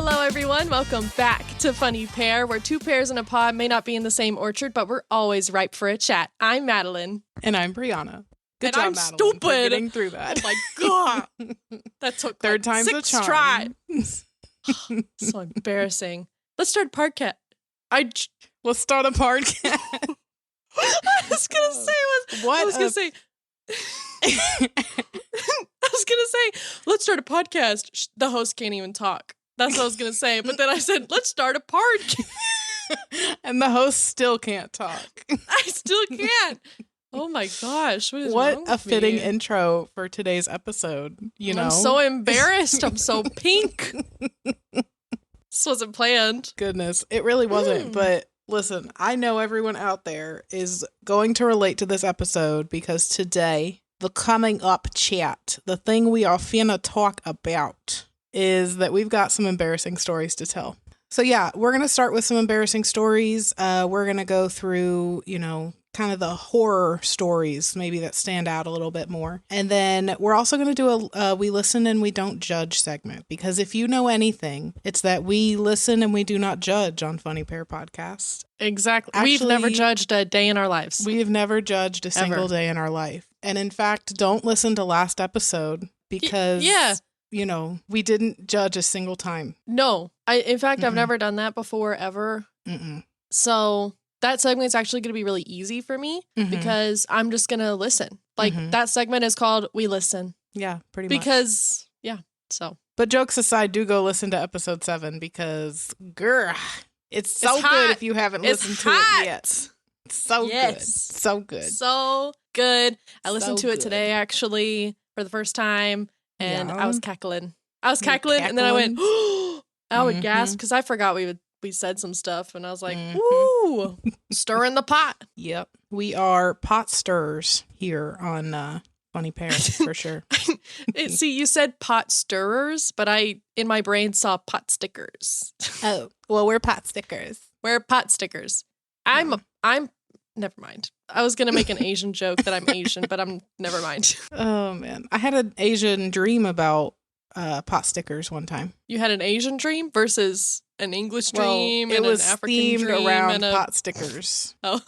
Hello, everyone. Welcome back to Funny Pair, where two pears in a pod may not be in the same orchard, but we're always ripe for a chat. I'm Madeline. And I'm Brianna. Good and job, I'm Madeline, stupid. for getting through that. Oh, my God. That took third time's a 6 charm. tries. So embarrassing. Let's start a podcast. Let's start a podcast. I was going to say What? I was going to say, let's start a podcast. The host can't even talk. That's what I was going to say. But then I said, let's start a podcast. And the host still can't talk. I still can't. Oh my gosh. What is What wrong a with fitting me? intro for today's episode, you know? I'm so embarrassed. I'm so pink. This wasn't planned. Goodness, it really wasn't. But listen, I know everyone out there is going to relate to this episode because today, the coming up chat, the thing we are finna talk about is that we've got some embarrassing stories to tell. So yeah, we're going to start with some embarrassing stories. We're going to go through, kind of the horror stories maybe that stand out a little bit more. And then we're also going to do a we listen and we don't judge segment, because if you know anything, it's that we listen and we do not judge on Funny Pair Podcast. Exactly. Actually, we've never judged a day in our lives. We have never judged a single day in our life. And in fact, don't listen to last episode because we didn't judge a single time. No. In fact, I've never done that before, ever. So that segment is actually going to be really easy for me because I'm just going to listen. Like, that segment is called We Listen. Yeah, pretty much. Because, so. But jokes aside, do go listen to episode 7 because, it's so hot. good if you haven't listened to it yet. It's so good. So good. So good. I listened to it good. today, actually, for the first time, and I was cackling. And then I went, I would gasp because I forgot we said some stuff, and I was like, woo, stirring the pot. Yep. We are pot stirrers here on Funny Pair, for sure. See, you said pot stirrers, but I, in my brain, saw pot stickers. Oh, well, we're pot stickers. We're pot stickers. I'm never mind. I was going to make an Asian joke that I'm Asian, but I'm never mind. Oh, man. I had an Asian dream about pot stickers one time. You had an Asian dream versus an English dream and an African themed dream around and pot stickers. Oh.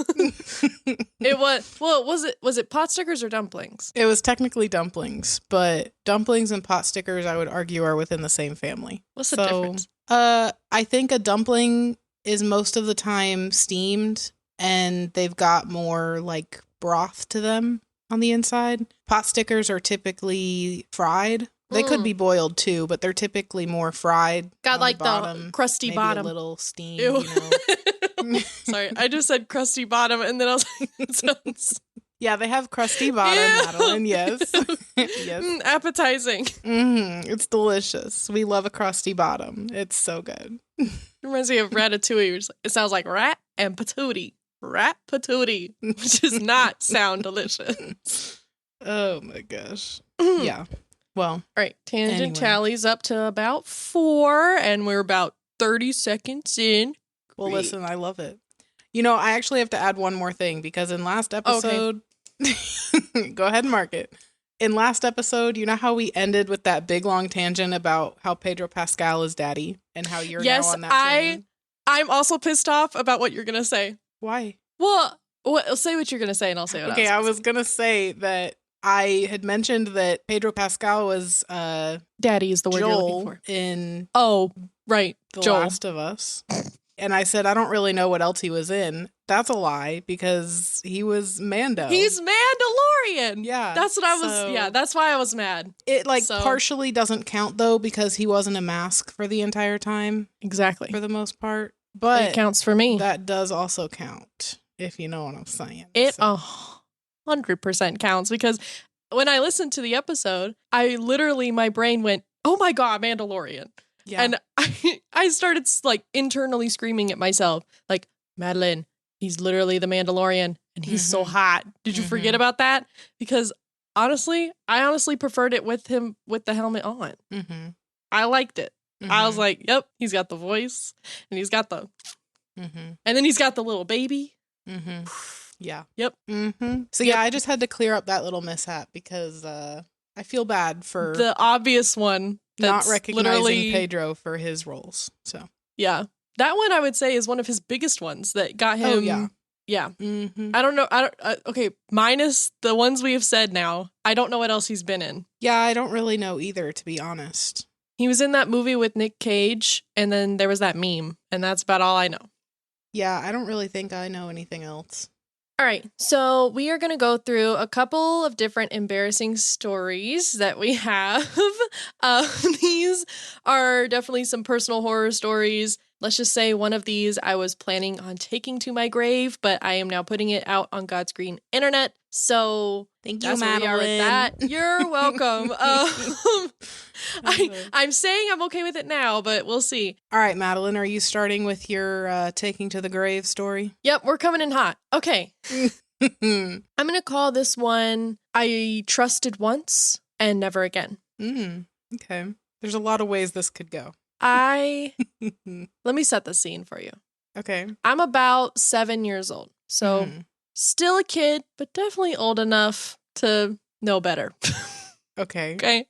It was, well, was it pot stickers or dumplings? It was technically dumplings, but dumplings and pot stickers, I would argue, are within the same family. What's the difference? I think a dumpling is most of the time steamed and they've got more like broth to them on the inside. Pot stickers are typically fried. They could be boiled too, but they're typically more fried. Got like bottom, the crusty maybe bottom. A little steam, Ew. Sorry, I just said crusty bottom, and then I was like, it sounds... Yeah, they have crusty bottom, Madeline, yes. Yes. Appetizing. It's delicious. We love a crusty bottom. It's so good. It reminds me of Ratatouille. It sounds like rat and patootie. Rat patootie, which does not sound delicious. Oh my gosh. Yeah. Well, all right. Tangent anyway. tallies up to about 4, and we're about 30 seconds in. Well, Great. listen, I love it. I actually have to add one more thing because in last episode, go ahead and mark it. In last episode, you know how we ended with that big long tangent about how Pedro Pascal is daddy and how you're now on that train? I'm also pissed off about what you're going to say. Why? Well, say what you're going to say and I'll say what I was going to say that I had mentioned that Pedro Pascal was daddy is the word Joel you're looking for. In right. The Joel. Last of Us. And I said, I don't really know what else he was in. That's a lie because he was Mando. He's Mandalorian. Yeah. That's what I was. That's why I was mad. It partially doesn't count though because he wasn't a mask for the entire time. Exactly. For the most part. But it counts for me. That does also count, if you know what I'm saying. It 100% counts because when I listened to the episode, my brain went, oh my God, Mandalorian. Yeah. And I started like internally screaming at myself, like, Madeline, he's literally the Mandalorian and he's so hot. Did you forget about that? Because I honestly preferred it with him with the helmet on. I liked it. I was like, yep, he's got the voice and he's got the, and then he's got the little baby. Yeah. Yep. So yeah, I just had to clear up that little mishap because I feel bad for the obvious one. Not recognizing Pedro for his roles. So yeah, that one I would say is one of his biggest ones that got him. Oh, yeah. Mm-hmm. I don't know. Okay, minus the ones we have said now. I don't know what else he's been in. Yeah, I don't really know either, to be honest. He was in that movie with Nick Cage, and then there was that meme, and that's about all I know. Yeah, I don't really think I know anything else. All right, so we are going to go through a couple of different embarrassing stories that we have. These are definitely some personal horror stories. Let's just say one of these I was planning on taking to my grave, but I am now putting it out on God's green internet. So thank you, that's where we are with that. You're welcome. I'm saying I'm okay with it now, but we'll see. All right, Madeline, are you starting with your taking to the grave story? Yep, we're coming in hot. Okay. I'm going to call this one I Trusted Once and Never Again. Okay. There's a lot of ways this could go. Let me set the scene for you. Okay. I'm about 7 years old. So still a kid, but definitely old enough to know better. Okay. Okay.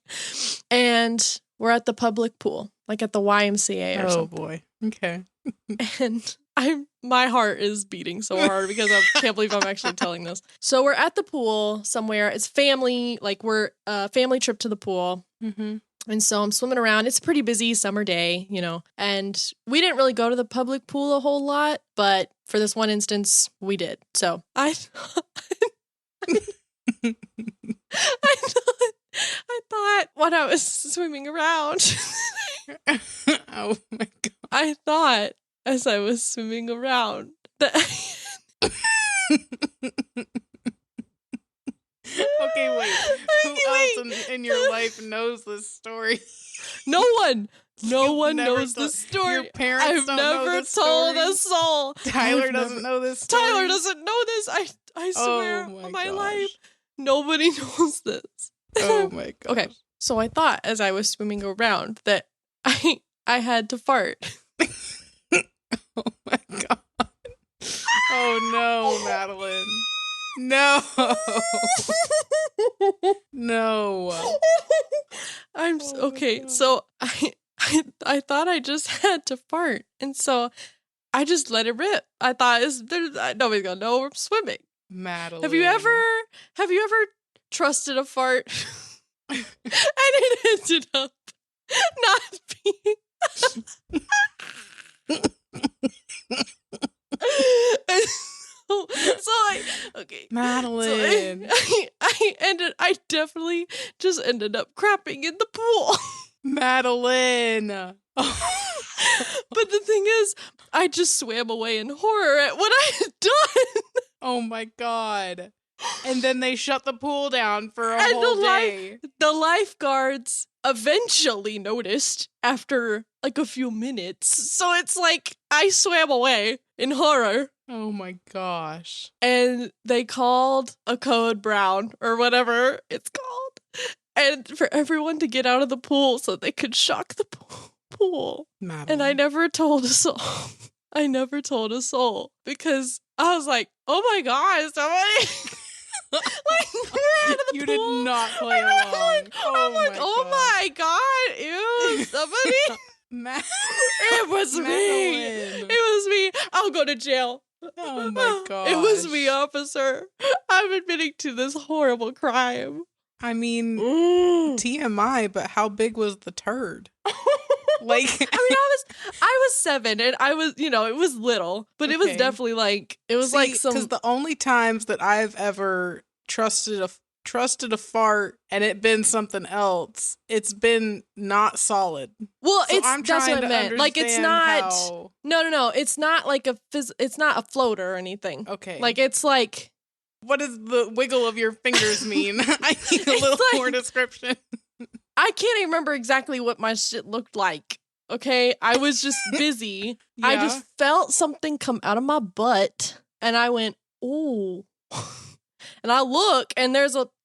And we're at the public pool, like at the YMCA or something. Oh boy. Okay. And my heart is beating so hard because I can't believe I'm actually telling this. So we're at the pool somewhere. It's family, like we're a family trip to the pool. Mm-hmm. And so I'm swimming around. It's a pretty busy summer day, you know, and we didn't really go to the public pool a whole lot, but for this one instance, we did. So I thought when I was swimming around, oh my God. I thought as I was swimming around that okay, wait. Who else in your life knows this story? No one. No one knows this story. Your parents don't know this story. I've never told a soul. Tyler doesn't know this story. Tyler doesn't know this. I swear on my life. Nobody knows this. Oh my god. Okay. So I thought as I was swimming around that I had to fart. Oh my god. Oh no, Madeline. No. No. I'm okay. So I thought I just had to fart, and so I just let it rip. I thought nobody's gonna know we're swimming. Madeline, have you ever trusted a fart and it ended up not being? Okay, Madeline. So I definitely just ended up crapping in the pool. Madeline. But the thing is, I just swam away in horror at what I had done. Oh my god. And then they shut the pool down for a whole day. The lifeguards eventually noticed after like a few minutes. So it's like I swam away in horror. Oh my gosh. And they called a code brown or whatever it's called. And for everyone to get out of the pool so they could shock the pool. Madeline. And I never told a soul. I never told a soul because I was like, oh my God, somebody. Like, out of the you pool. did not play along. I'm like, oh my God, ew, somebody. It was me. It was me. I'll go to jail. Oh my God. It was me, officer. I'm admitting to this horrible crime. I mean, TMI, but how big was the turd? Like, I was 7 and I was, it was little, but it was definitely like, it was like some. Because the only times that I've ever trusted a fart and it been something else, it's been not solid. Well, so that's what I meant. Like, it's not. No. It's not like it's not a floater or anything. Okay. Like, it's like. What does the wiggle of your fingers mean? I need a little more description. I can't even remember exactly what my shit looked like. Okay, I was just busy. Yeah. I just felt something come out of my butt, and I went, "Ooh!" And I look, and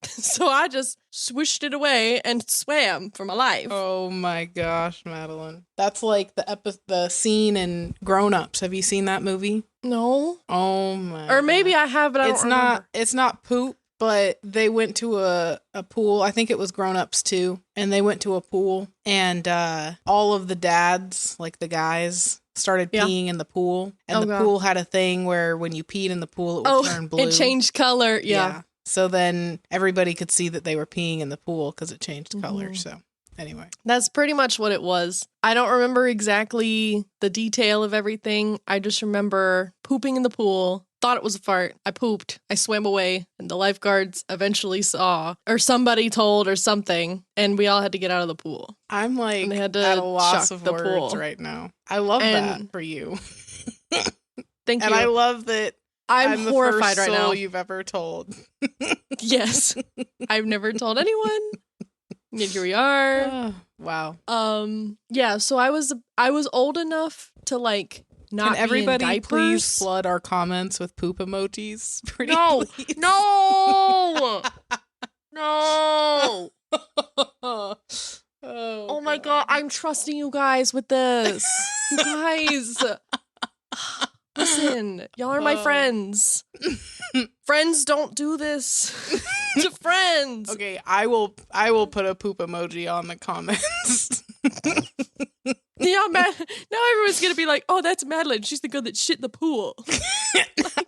so I just swished it away and swam for my life. Oh my gosh, Madeline! That's like the scene in Grown Ups. Have you seen that movie? No. Oh my. Or maybe I have, but I don't remember. It's not poop. but they went to a pool. I think it was grown-ups too. And they went to a pool and all of the dads, like the guys, started peeing in the pool. And the pool had a thing where when you peed in the pool, it would turn blue. It changed color. Yeah. So then everybody could see that they were peeing in the pool because it changed color. So anyway. That's pretty much what it was. I don't remember exactly the detail of everything. I just remember pooping in the pool. Thought it was a fart. I pooped. I swam away, and the lifeguards eventually saw, or somebody told, or something, and we all had to get out of the pool. I'm like they had to at a loss shock of the words pool right now. I love that for you. Thank you. And I love that I'm horrified the first right now. soul you've ever told. Yes, I've never told anyone. Yet here we are. Wow. Yeah. So I was old enough to like. Not Can everybody be in please flood our comments with poop emojis? Please. No! No! Oh my god, I'm trusting you guys with this. You guys. Listen, y'all are my friends. Friends don't do this to friends. Okay, I will put a poop emoji on the comments. Yeah, now everyone's gonna be like, "Oh, that's Madeline. She's the girl that shit in the pool."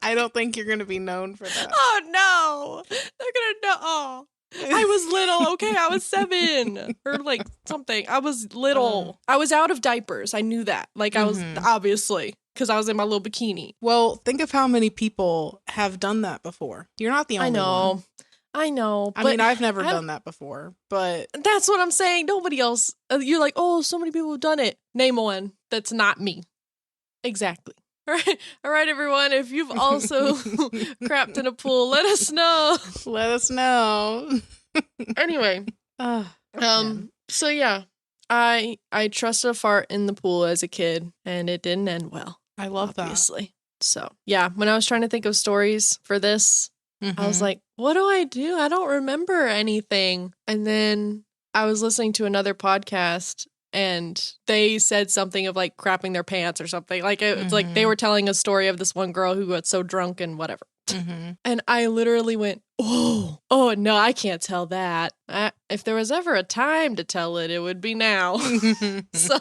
I don't think you're gonna be known for that. Oh no, they're gonna know. Oh, I was little. Okay, I was 7 or like something. I was little. I was out of diapers. I knew that. Like I was obviously because I was in my little bikini. Well, think of how many people have done that before. You're not the only one. I know. I mean, I've never done that before, but that's what I'm saying. Nobody else. You're like, oh, so many people have done it. Name one that's not me. Exactly. All right, everyone. If you've also crapped in a pool, let us know. Let us know. Anyway, so yeah, I trusted a fart in the pool as a kid, and it didn't end well. I love obviously. So yeah, when I was trying to think of stories for this. I was like, what do? I don't remember anything. And then I was listening to another podcast and they said something of like crapping their pants or something. Like it's like they were telling a story of this one girl who got so drunk and whatever. And I literally went, oh no, I can't tell that. If there was ever a time to tell it, it would be now. So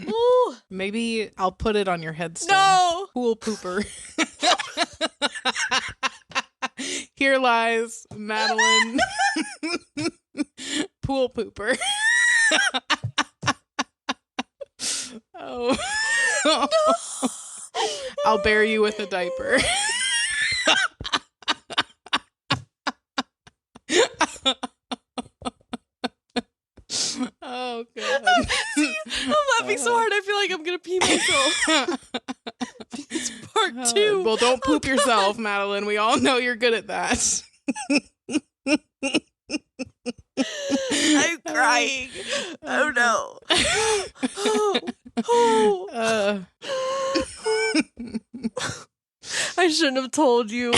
ooh. Maybe I'll put it on your headstone. No! Pool pooper. Here lies Madeline. Pool pooper. Oh. No! I'll bury you with a diaper. Oh, God. See, I'm laughing so hard, I feel like I'm going to pee myself. It's part 2. Well, don't poop yourself, Madeline. We all know you're good at that. I'm crying. Oh, no. I shouldn't have told you.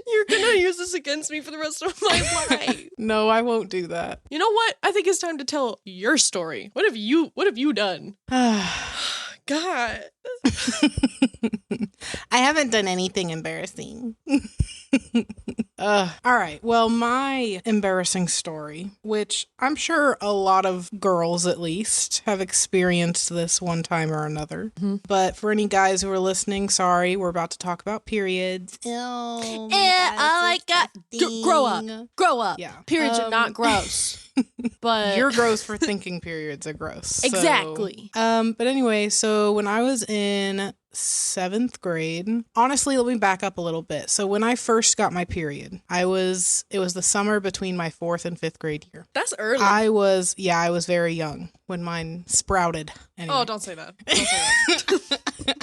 You're gonna use this against me for the rest of my life. No, I won't do that. You know what? I think it's time to tell your story. What have you done? God. I haven't done anything embarrassing. All right. Well, my embarrassing story, which I'm sure a lot of girls at least have experienced this one time or another. But for any guys who are listening, sorry, we're about to talk about periods. Oh my God. Grow up. Yeah. Periods are not gross. But you're gross for thinking periods are gross. Exactly. But anyway, so when I was in 7th grade, honestly, let me back up a little bit. So when I first got my period, it was the summer between my 4th and 5th grade year. That's early. I was very young when mine sprouted. Anyway. Oh, don't say that. Don't say that.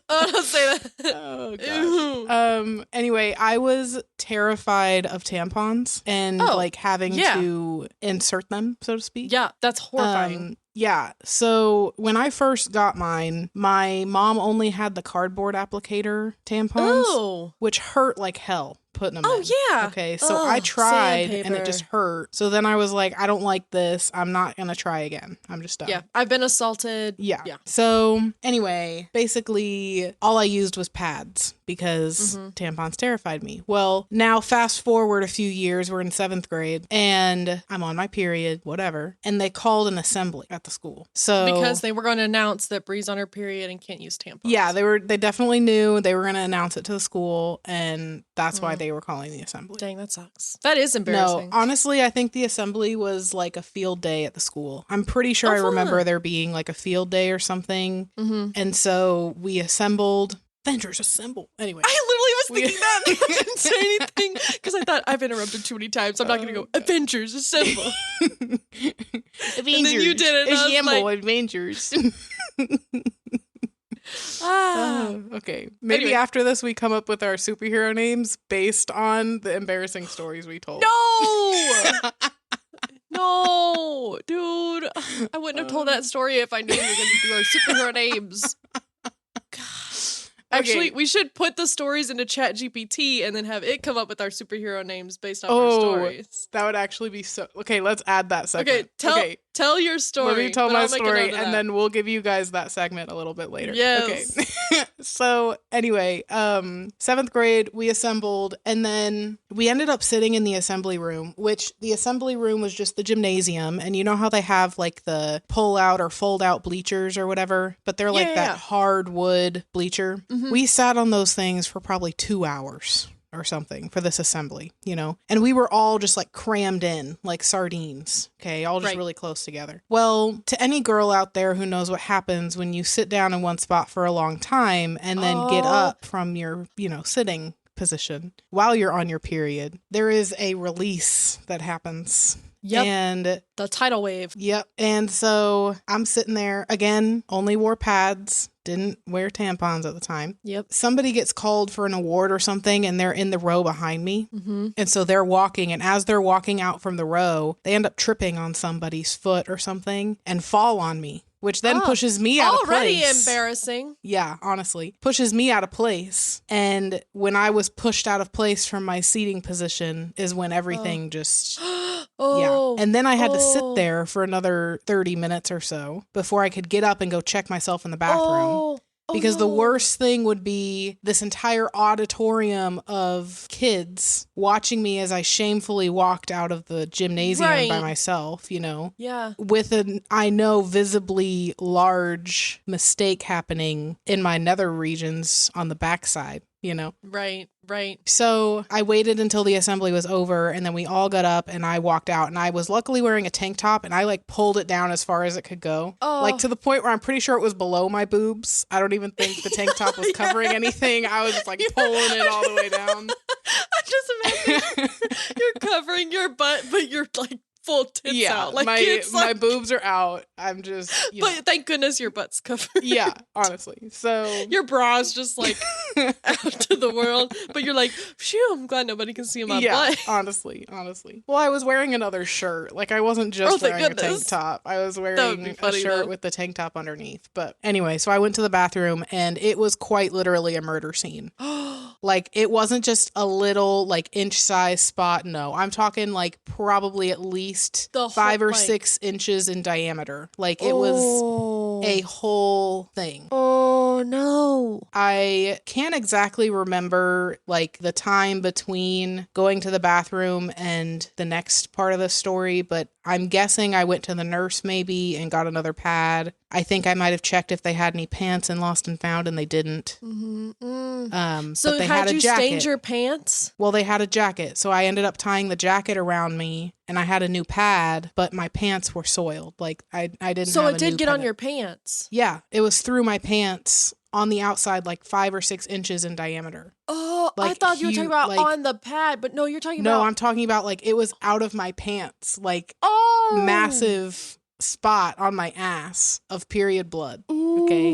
Oh, don't say that. Oh, gosh. Anyway, I was terrified of tampons and like having to insert them, so to speak. Yeah, that's horrifying. Yeah. So when I first got mine, my mom only had the cardboard applicator tampons, which hurt like hell putting them in. Oh, yeah. Okay. So I tried and it just hurt. So then I was like, I don't like this. I'm not going to try again. I'm just done. Yeah. I've been assaulted. Yeah. So anyway, basically all I used was pads because tampons terrified me. Well, now fast forward a few years, we're in 7th grade and I'm on my period, whatever. And they called an assembly at the school. So because they were going to announce that Bree's on her period and can't use tampons. Yeah, they definitely knew they were going to announce it to the school, and that's why they were calling the assembly. Dang, that sucks. That is embarrassing. No, honestly, I think the assembly was like a field day at the school. I'm pretty sure I remember there being like a field day or something. And so we assembled. Avengers assemble. Anyway. I literally was thinking that. I didn't say anything because I thought I've interrupted too many times. I'm not going to go, Avengers assemble. Avengers. And then you did it. Assemble, Avengers. Okay. Maybe anyway. After this, we come up with our superhero names based on the embarrassing stories we told. No! No, dude. I wouldn't have told that story if I knew we were going to do our superhero names. Actually, we should put the stories into ChatGPT and then have it come up with our superhero names based on our stories. That would actually be so... Okay, let's add that segment. Okay, tell your story. Let me tell my story, and then we'll give you guys that segment a little bit later. Yes. Okay. So, anyway, 7th grade, we assembled, and then we ended up sitting in the assembly room, which the assembly room was just the gymnasium, and you know how they have, like, the pull-out or fold-out bleachers or whatever? But they're like that hardwood bleacher. We sat on those things for probably 2 hours or something for this assembly, you know? And we were all just like crammed in like sardines, okay? All just really close together. Well, to any girl out there who knows what happens when you sit down in one spot for a long time and then get up from your, sitting position while you're on your period, there is a release that happens. Yep. And the tidal wave. Yep. And so I'm sitting there again, only wore pads, didn't wear tampons at the time. Yep. Somebody gets called for an award or something and they're in the row behind me. And so they're walking, and as they're walking out from the row, they end up tripping on somebody's foot or something and fall on me. Which then pushes me out of place. Already embarrassing. Yeah, honestly. Pushes me out of place. And when I was pushed out of place from my seating position is when everything just... Yeah. And then I had to sit there for another 30 minutes or so before I could get up and go check myself in the bathroom. Because the worst thing would be this entire auditorium of kids watching me as I shamefully walked out of the gymnasium by myself, Yeah. with an, I know, visibly large mistake happening in my nether regions on the backside. Right. So I waited until the assembly was over, and then we all got up and I walked out, and I was luckily wearing a tank top, and I like pulled it down as far as it could go. Like to the point where I'm pretty sure it was below my boobs. I don't even think the tank top was covering anything. I was just like pulling it all the way down. I just imagine you're covering your butt, but you're like full tits out. Like my boobs are out. I'm just... But thank goodness your butt's covered. Yeah, honestly. So... Your bra's just like out to the world. But you're like, phew, I'm glad nobody can see my butt. honestly. Well, I was wearing another shirt. Like, I wasn't just wearing a tank top. I was wearing a shirt with the tank top underneath. But anyway, so I went to the bathroom, and it was quite literally a murder scene. Like, it wasn't just a little, like, inch-size spot. No, I'm talking, like, probably at least 5 or 6 inches in diameter. Like, it was a whole thing. Oh, no. I can't exactly remember, like, the time between going to the bathroom and the next part of the story, but I'm guessing I went to the nurse maybe and got another pad. I think I might have checked if they had any pants in Lost and Found, and they didn't. So but they had a you jacket. stained your pants? Well, they had a jacket, so I ended up tying the jacket around me, and I had a new pad, but my pants were soiled. Like, I didn't So have it did get on your pants? Yeah, it was through my pants on the outside, like 5 or 6 inches in diameter. Oh, like, I thought you were talking about like, on the pad, but no, you're talking about... No, I'm talking about, like, it was out of my pants. Like, massive spot on my ass of period blood. Okay?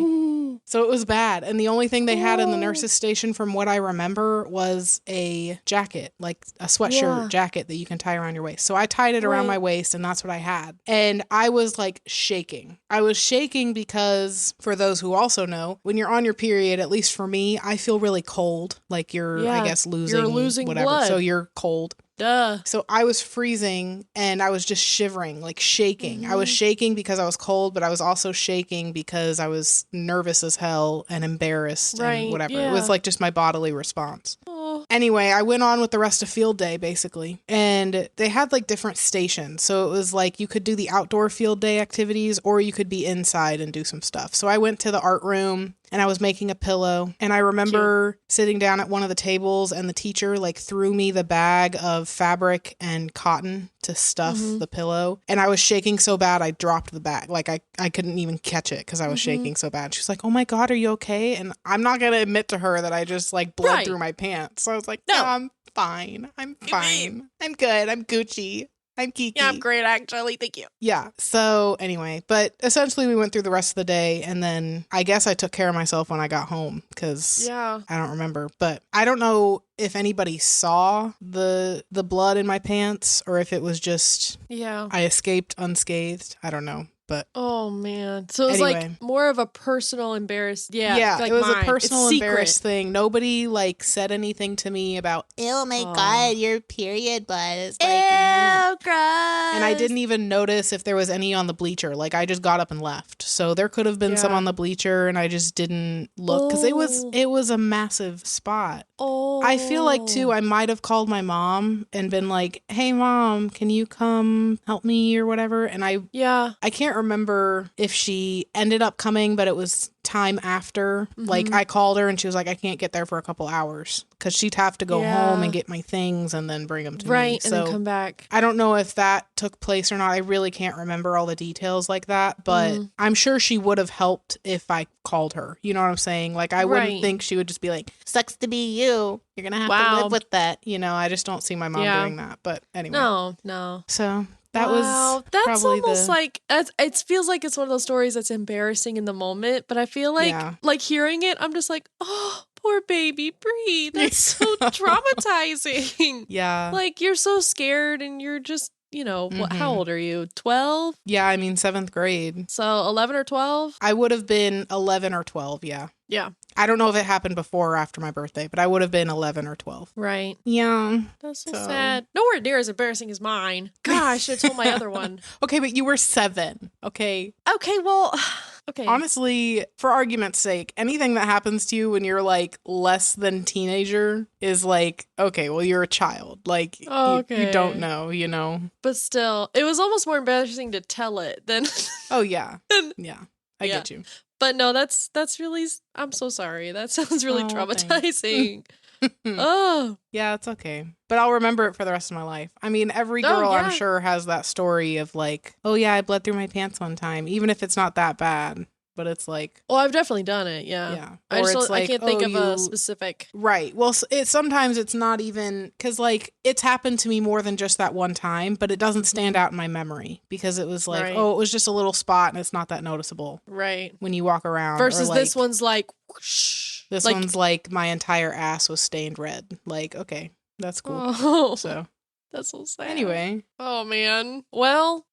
So it was bad. And the only thing they had in the nurse's station, from what I remember, was a jacket, like a sweatshirt jacket that you can tie around your waist. So I tied it around my waist, and that's what I had. And I was like shaking. I was shaking because, for those who also know, when you're on your period, at least for me, I feel really cold. Like you're, I guess, losing whatever. Blood. So you're cold. Duh. So I was freezing and I was just shivering, like shaking. I was shaking because I was cold, but I was also shaking because I was nervous as hell and embarrassed and whatever. Yeah. It was like just my bodily response. Oh. Anyway, I went on with the rest of field day, basically. And they had like different stations. So it was like you could do the outdoor field day activities or you could be inside and do some stuff. So I went to the art room and I was making a pillow. And I remember sitting down at one of the tables and the teacher like threw me the bag of fabric and cotton to stuff the pillow. And I was shaking so bad I dropped the bag. Like I couldn't even catch it because I was shaking so bad. She was like, oh my God, are you okay? And I'm not going to admit to her that I just like bled through my pants. So I was like, no, I'm fine. I'm fine. I'm good. I'm Gucci. I'm geeky. Yeah, I'm great, actually. Thank you. Yeah. So anyway, but essentially we went through the rest of the day and then I guess I took care of myself when I got home because I don't remember. But I don't know if anybody saw the blood in my pants or if it was just I escaped unscathed. I don't know. But oh man, so it was like more of a personal embarrassed. Like it was mine. a personal embarrassed thing. Nobody like said anything to me about oh my God, your period blood is like ew, gross. And I didn't even notice if there was any on the bleacher. Like I just got up and left. So there could have been some on the bleacher and I just didn't look because it was a massive spot. I feel like too I might have called my mom and been like, hey mom, can you come help me or whatever? And I can't remember if she ended up coming, but it was time after. Like I called her and she was like, I can't get there for a couple hours because she'd have to go home and get my things and then bring them to me. And then come back. I don't know if that took place or not. I really can't remember all the details like that, but I'm sure she would have helped if I called her. You know what I'm saying? Like I wouldn't think she would just be like, sucks to be you. You're going to have to live with that. You know, I just don't see my mom doing that. But anyway. No. So that was that's almost like it feels like it's one of those stories that's embarrassing in the moment, but I feel like hearing it, I'm just like, oh, poor baby, breathe. That's so traumatizing. Yeah. Like you're so scared and you're just, you know, how old are you? 12? Yeah, I mean 7th grade. So 11 or 12? I would have been 11 or 12, yeah. Yeah. I don't know if it happened before or after my birthday, but I would have been 11 or 12. Right. Yeah. That's so sad. Nowhere near as embarrassing as mine. God, I should have told my other one. Okay, but you were 7, okay? Okay, well, okay. Honestly, for argument's sake, anything that happens to you when you're like less than teenager is like, okay, well, you're a child. Like, you don't know, you know? But still, it was almost more embarrassing to tell it than... Oh, yeah. Yeah. I get you. But no, that's really, I'm so sorry. That sounds really traumatizing. Oh. Yeah, it's okay. But I'll remember it for the rest of my life. I mean, every girl I'm sure has that story of like, oh yeah, I bled through my pants one time, even if it's not that bad. But it's like... Well, I've definitely done it, yeah. I can't think of a specific... Right. Well, sometimes it's not even... Because, like, it's happened to me more than just that one time, but it doesn't stand out in my memory. Because it was like, it was just a little spot and it's not that noticeable. Right. When you walk around. Versus this one's like... Whoosh, this one's like, my entire ass was stained red. Like, okay, that's cool. Oh, so... That's so sad. Anyway. Oh, man. Well...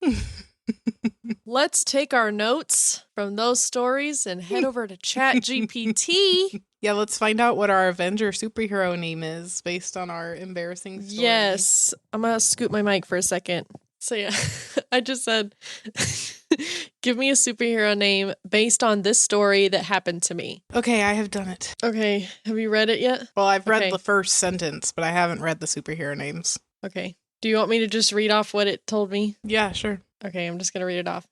Let's take our notes from those stories and head over to ChatGPT. Yeah, let's find out what our Avenger superhero name is based on our embarrassing story. Yes. I'm going to scoot my mic for a second. So yeah, I just said, give me a superhero name based on this story that happened to me. Okay, I have done it. Okay, have you read it yet? Well, I've read the first sentence, but I haven't read the superhero names. Okay. Do you want me to just read off what it told me? Yeah, sure. Okay, I'm just going to read it off.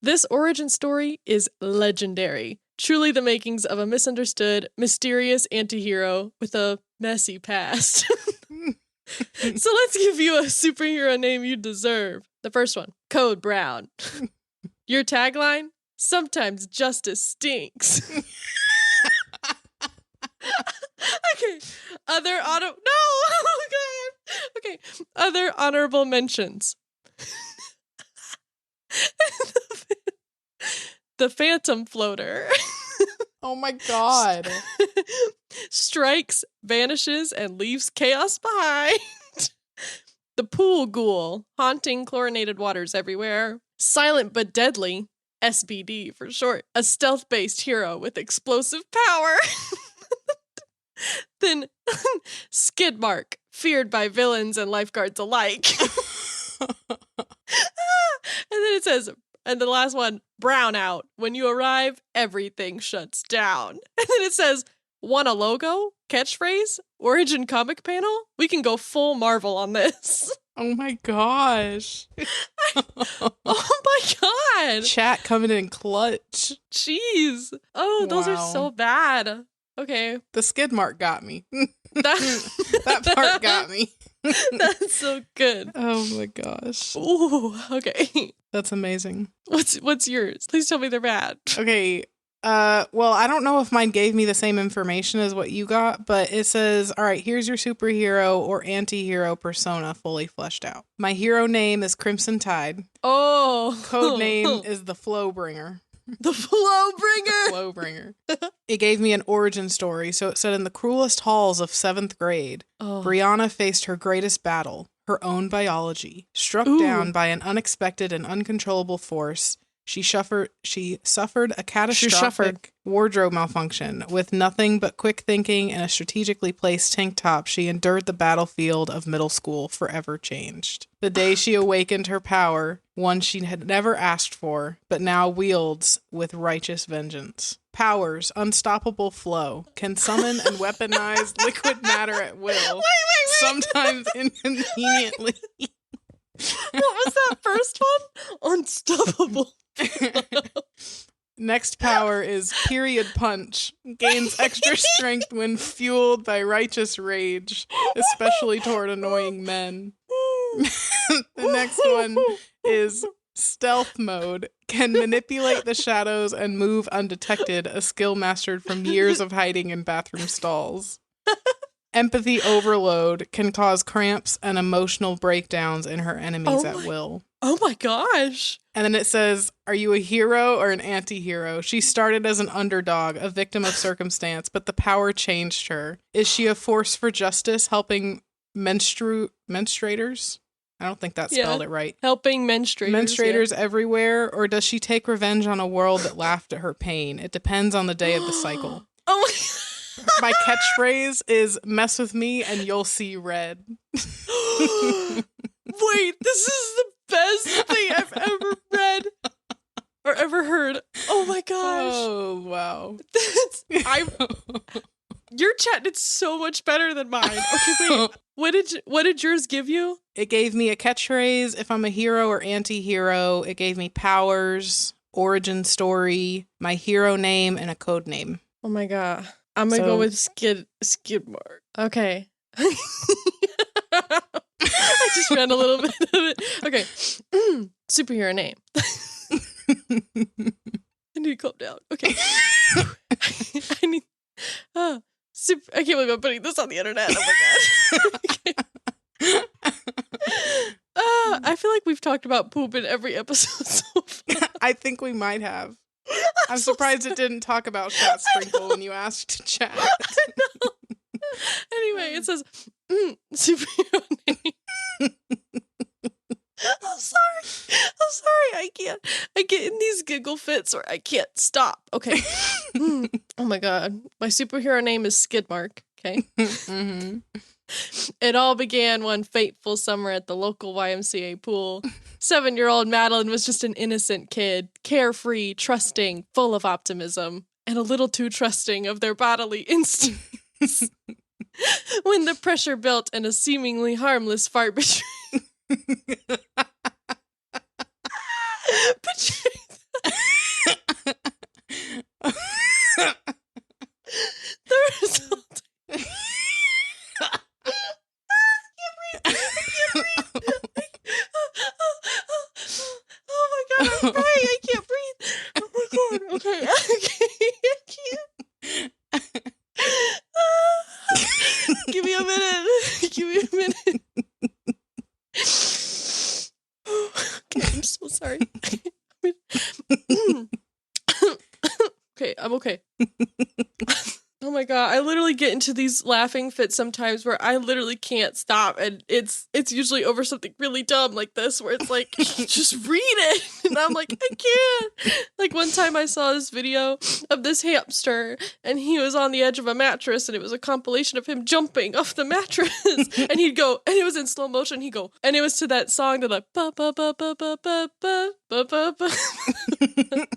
This origin story is legendary. Truly the makings of a misunderstood, mysterious antihero with a messy past. So let's give you a superhero name you deserve. The first one, Code Brown. Your tagline, sometimes justice stinks. Okay. No! Oh, God. Okay. Other honorable mentions. The Phantom Floater. Oh my God. Strikes, vanishes, and leaves chaos behind. The Pool Ghoul, haunting chlorinated waters everywhere. Silent but deadly, SBD for short. A stealth-based hero with explosive power. Then skid mark, feared by villains and lifeguards alike. And then it says, and the last one, brownout. When you arrive, everything shuts down. And then it says, want a logo, catchphrase, origin comic panel? We can go full Marvel on this. Oh my gosh. Oh my god. Chat coming in clutch. Jeez. Oh, those are so bad. Okay. The skid mark got me. That part got me. That's so good. Oh my gosh. Ooh, okay. That's amazing. What's yours? Please tell me they're bad. Okay. Well, I don't know if mine gave me the same information as what you got, but it says, all right, here's your superhero or anti-hero persona fully fleshed out. My hero name is Crimson Tide. Oh. Code name is the Flowbringer. The Flowbringer. Flowbringer. It gave me an origin story. So it said, in the cruelest halls of 7th grade, Brianna faced her greatest battle, her own biology. Struck down by an unexpected and uncontrollable force, she suffered a catastrophic wardrobe malfunction. With nothing but quick thinking and a strategically placed tank top, she endured the battlefield of middle school, forever changed. The day she awakened her power, one she had never asked for, but now wields with righteous vengeance. Powers, unstoppable flow, can summon and weaponize liquid matter at will, sometimes inconveniently. What was that first one? Unstoppable. Next power is period punch. Gains extra strength when fueled by righteous rage, especially toward annoying men. The next one is stealth mode. Can manipulate the shadows and move undetected, a skill mastered from years of hiding in bathroom stalls. Empathy overload, can cause cramps and emotional breakdowns in her enemies at will. Oh my gosh. And then it says, are you a hero or an anti-hero? She started as an underdog, a victim of circumstance, but the power changed her. Is she a force for justice, helping menstruators? I don't think that spelled it right. Helping menstruators everywhere, or does she take revenge on a world that laughed at her pain? It depends on the day of the cycle. Oh my My catchphrase is mess with me and you'll see red. Wait, this is the best thing I've ever read or ever heard. Oh my gosh. Oh, wow. Your chat did so much better than mine. Okay, wait. What did yours give you? It gave me a catchphrase, if I'm a hero or anti-hero. It gave me powers, origin story, my hero name, and a code name. Oh my god. I'm going to go with skid mark. Okay. I just ran a little bit of it. Okay. Superhero name. I need to calm down. Okay. I need... I can't believe I'm putting this on the internet. Oh my god. Okay. I feel like we've talked about poop in every episode so far. I think we might have. I'm surprised it didn't talk about Chat Sprinkle when you asked to chat. I know. Anyway, it says superhero name. I'm sorry. I get in these giggle fits where I can't stop. Okay. Oh my god. My superhero name is Skidmark. Okay. Mm-hmm. It all began one fateful summer at the local YMCA pool. 7-year-old Madeline was just an innocent kid, carefree, trusting, full of optimism, and a little too trusting of their bodily instincts. When the pressure built and a seemingly harmless fart betrayed the result. I can't breathe. Oh my god, I'm crying. I can't breathe. Oh my god. Okay. I can't. Give me a minute. Okay, I'm so sorry. Okay, I'm okay. Oh my God. I literally get into these laughing fits sometimes where I literally can't stop. And it's usually over something really dumb like this, where it's like, just read it. And I'm like, I can't. Like one time I saw this video of this hamster and he was on the edge of a mattress and it was a compilation of him jumping off the mattress. And he'd go, and it was in slow motion. He'd go, and it was to that song that like, ba ba ba ba ba ba ba ba ba ba. And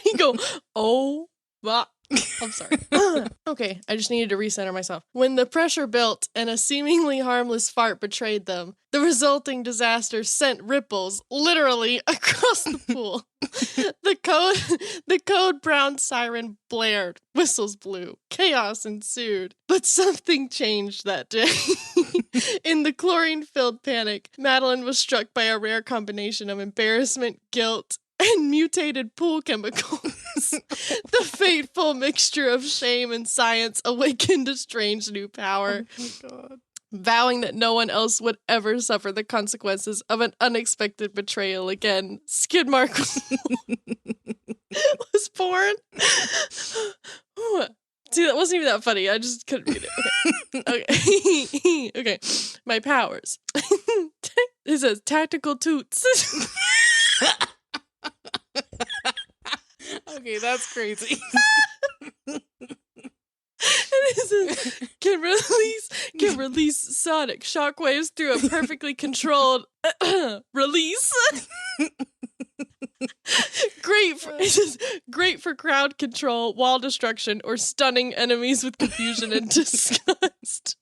he'd go, oh my. I'm sorry. Okay, I just needed to recenter myself. When the pressure built and a seemingly harmless fart betrayed them, the resulting disaster sent ripples literally across the pool. The code brown siren blared, whistles blew, chaos ensued. But something changed that day. In the chlorine-filled panic, Madeline was struck by a rare combination of embarrassment, guilt, and mutated pool chemicals. The fateful mixture of shame and science awakened a strange new power. Oh my God. Vowing that no one else would ever suffer the consequences of an unexpected betrayal again, Skidmark was born. See, that wasn't even that funny. I just couldn't read it. Okay. Okay. My powers. It says tactical toots. Okay, that's crazy. It says, can release sonic shockwaves through a perfectly controlled release. It says great for crowd control, wall destruction, or stunning enemies with confusion and disgust.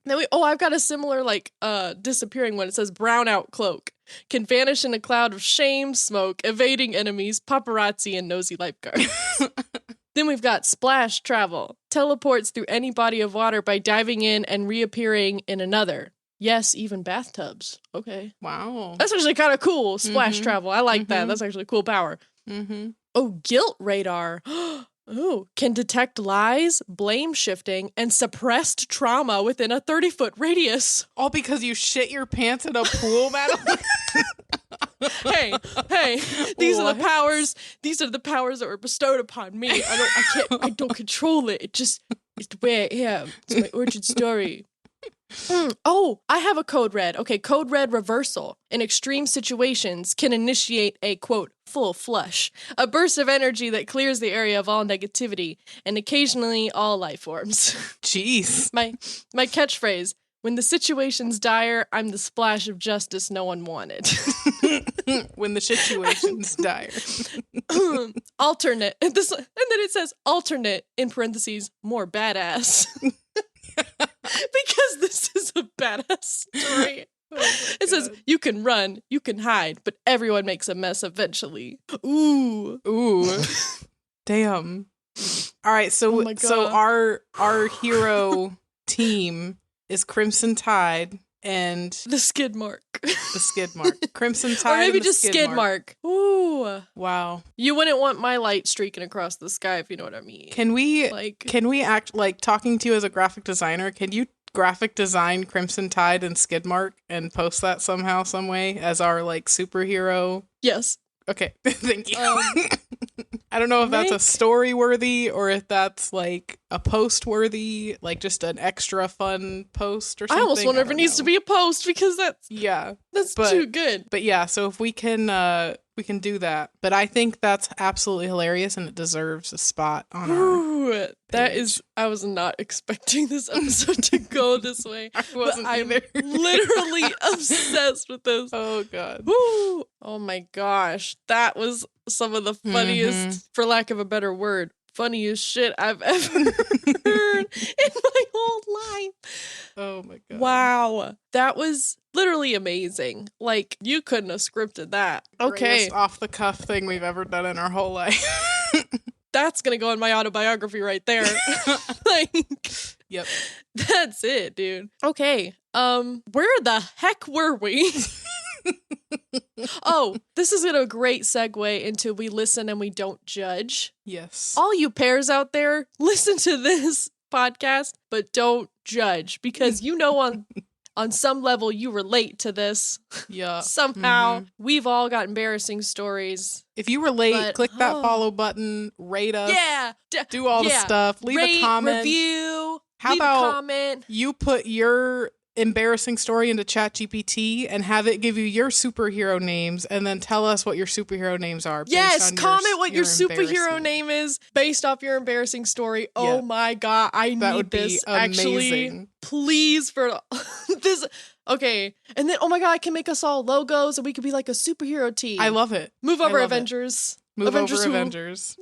Then I've got a similar disappearing one. It says brownout cloak. Can vanish in a cloud of shame, smoke, evading enemies, paparazzi, and nosy lifeguard. Then we've got splash travel. Teleports through any body of water by diving in and reappearing in another. Yes, even bathtubs. Okay. Wow. That's actually kind of cool. Splash travel. I like that. That's actually a cool power. Mm-hmm. Oh, guilt radar. Oh, can detect lies, blame shifting, and suppressed trauma within a 30-foot radius. All because you shit your pants in a pool, Madeline? Hey, these are the powers. These are the powers that were bestowed upon me. I don't control it. It's the way I am. It's my origin story. Oh, I have a code red. Okay, code red reversal. In extreme situations, can initiate a, quote, full flush. A burst of energy that clears the area of all negativity, and occasionally all life forms. Jeez. My catchphrase, when the situation's dire, I'm the splash of justice no one wanted. When the situation's dire. Alternate. And then it says alternate, in parentheses, more badass. Because this is a badass story. It says, you can run, you can hide, but everyone makes a mess eventually. Ooh. Damn. All right, so our hero team is Crimson Tide and the skid mark. Crimson Tide, or maybe and just skid mark. Ooh. Wow. You wouldn't want my light streaking across the sky, if you know what I mean. Can we act like, talking to you as a graphic designer, can you graphic design Crimson Tide and Skidmark and post that somehow, some way as our superhero? Yes. Okay, thank you. I don't know if that's a story worthy or if that's a post worthy, just an extra fun post or something. I almost wonder if it needs to be a post because that's too good. But yeah, so if we can do that. But I think that's absolutely hilarious and it deserves a spot on our page. I was not expecting this episode to go this way. I wasn't either. I'm literally obsessed with this. Oh god. Woo! Oh my gosh. That was some of the funniest, for lack of a better word, funniest shit I've ever heard in my whole life. Oh my god. Wow. That was literally amazing. You couldn't have scripted that. Okay. Greatest off the cuff thing we've ever done in our whole life. That's gonna go in my autobiography right there. Yep. That's it, dude. Okay. Where the heck were we? Oh, this is a great segue into we listen and we don't judge. Yes. All you pairs out there, listen to this podcast, but don't judge because on on some level you relate to this. Yeah. Somehow we've all got embarrassing stories. If you relate, click that follow button, rate us. Yeah. Do all the stuff. Leave a comment. Review. How leave about a comment. You put your embarrassing story into ChatGPT and have it give you your superhero names and then tell us what your superhero names are. Yes, comment what your superhero name is based off your embarrassing story. Yeah. Oh my God, I need this. Actually, please for this. Okay, and then, oh my God, I can make us all logos and we could be like a superhero team. I love it. Move over, Avengers. Move over, Avengers.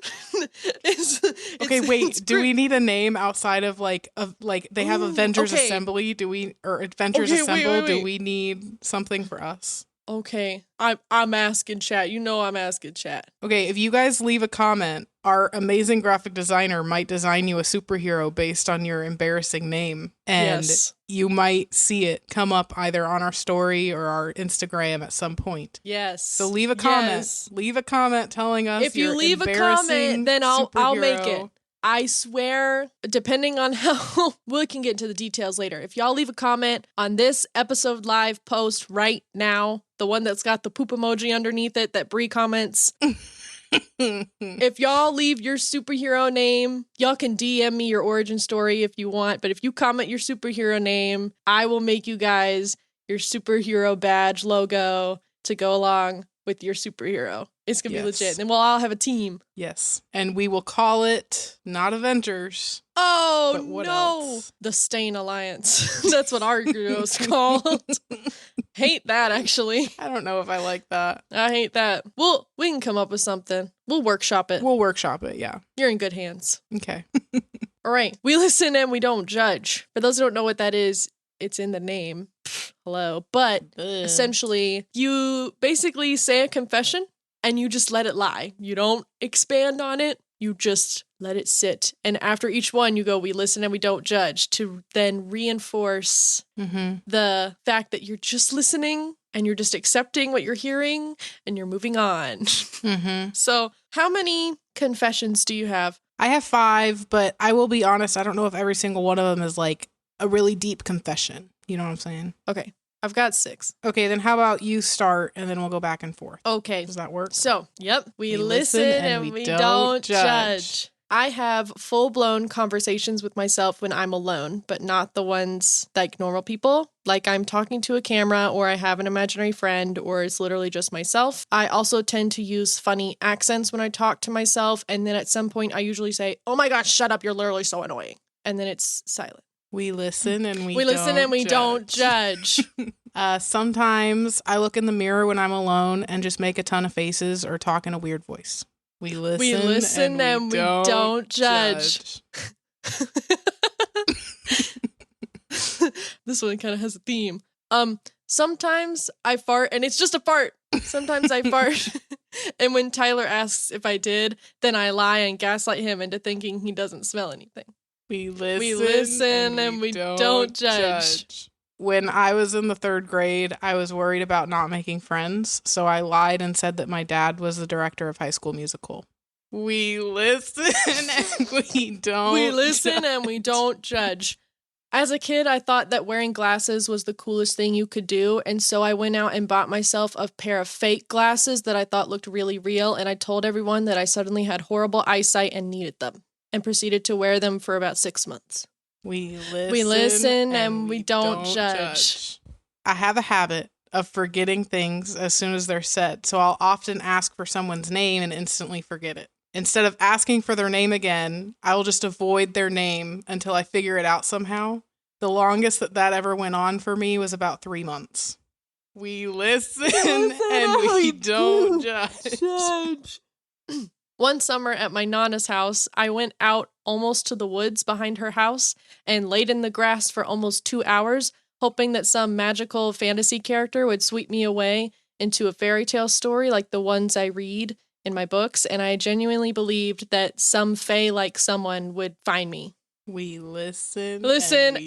Okay, wait. Do we need a name outside of they have Avengers Assembly? Avengers Assemble? Wait. Do we need something for us? Okay, I'm asking chat. You know I'm asking chat. Okay, if you guys leave a comment, our amazing graphic designer might design you a superhero based on your embarrassing name. And you might see it come up either on our story or our Instagram at some point. Yes. So leave a comment. Yes. Leave a comment telling us if you leave a comment, then I'll make it. I swear, depending on how, we can get into the details later. If y'all leave a comment on this episode live post right now, the one that's got the poop emoji underneath it that Brie comments, if y'all leave your superhero name, y'all can DM me your origin story if you want, but if you comment your superhero name, I will make you guys your superhero badge logo to go along with your superhero. It's going to be legit. And we'll all have a team. Yes. And we will call it not Avengers. Oh, but what else? The Stain Alliance. That's what our group's called. Hate that, actually. I don't know if I like that. I hate that. We can come up with something. We'll workshop it. Yeah. You're in good hands. Okay. All right. We listen and we don't judge. For those who don't know what that is, it's in the name. Hello. But essentially, you basically say a confession and you just let it lie. You don't expand on it. You just let it sit. And after each one, you go, we listen and we don't judge, to then reinforce the fact that you're just listening and you're just accepting what you're hearing and you're moving on. So how many confessions do you have? I have 5, but I will be honest, I don't know if every single one of them is like a really deep confession. You know what I'm saying? Okay. I've got 6. Okay, then how about you start and then we'll go back and forth. Okay. Does that work? So, we listen and we don't judge. I have full-blown conversations with myself when I'm alone, but not the ones like normal people. Like I'm talking to a camera or I have an imaginary friend or it's literally just myself. I also tend to use funny accents when I talk to myself. And then at some point I usually say, oh my gosh, shut up. You're literally so annoying. And then it's silent. We listen and we don't judge. Sometimes I look in the mirror when I'm alone and just make a ton of faces or talk in a weird voice. We listen and we don't judge. This one kind of has a theme. Sometimes I fart and it's just a fart. Sometimes I fart. And when Tyler asks if I did, then I lie and gaslight him into thinking he doesn't smell anything. We listen and we don't judge. When I was in the 3rd grade, I was worried about not making friends, so I lied and said that my dad was the director of High School Musical. We listen and we don't judge. As a kid, I thought that wearing glasses was the coolest thing you could do, and so I went out and bought myself a pair of fake glasses that I thought looked really real, and I told everyone that I suddenly had horrible eyesight and needed them, and proceeded to wear them for about 6 months. We listen and we don't judge. I have a habit of forgetting things as soon as they're said, so I'll often ask for someone's name and instantly forget it. Instead of asking for their name again, I will just avoid their name until I figure it out somehow. The longest that ever went on for me was about 3 months. We listen and we don't judge. One summer at my Nana's house, I went out almost to the woods behind her house and laid in the grass for almost 2 hours, hoping that some magical fantasy character would sweep me away into a fairy tale story like the ones I read in my books, and I genuinely believed that some fae-like someone would find me. We listen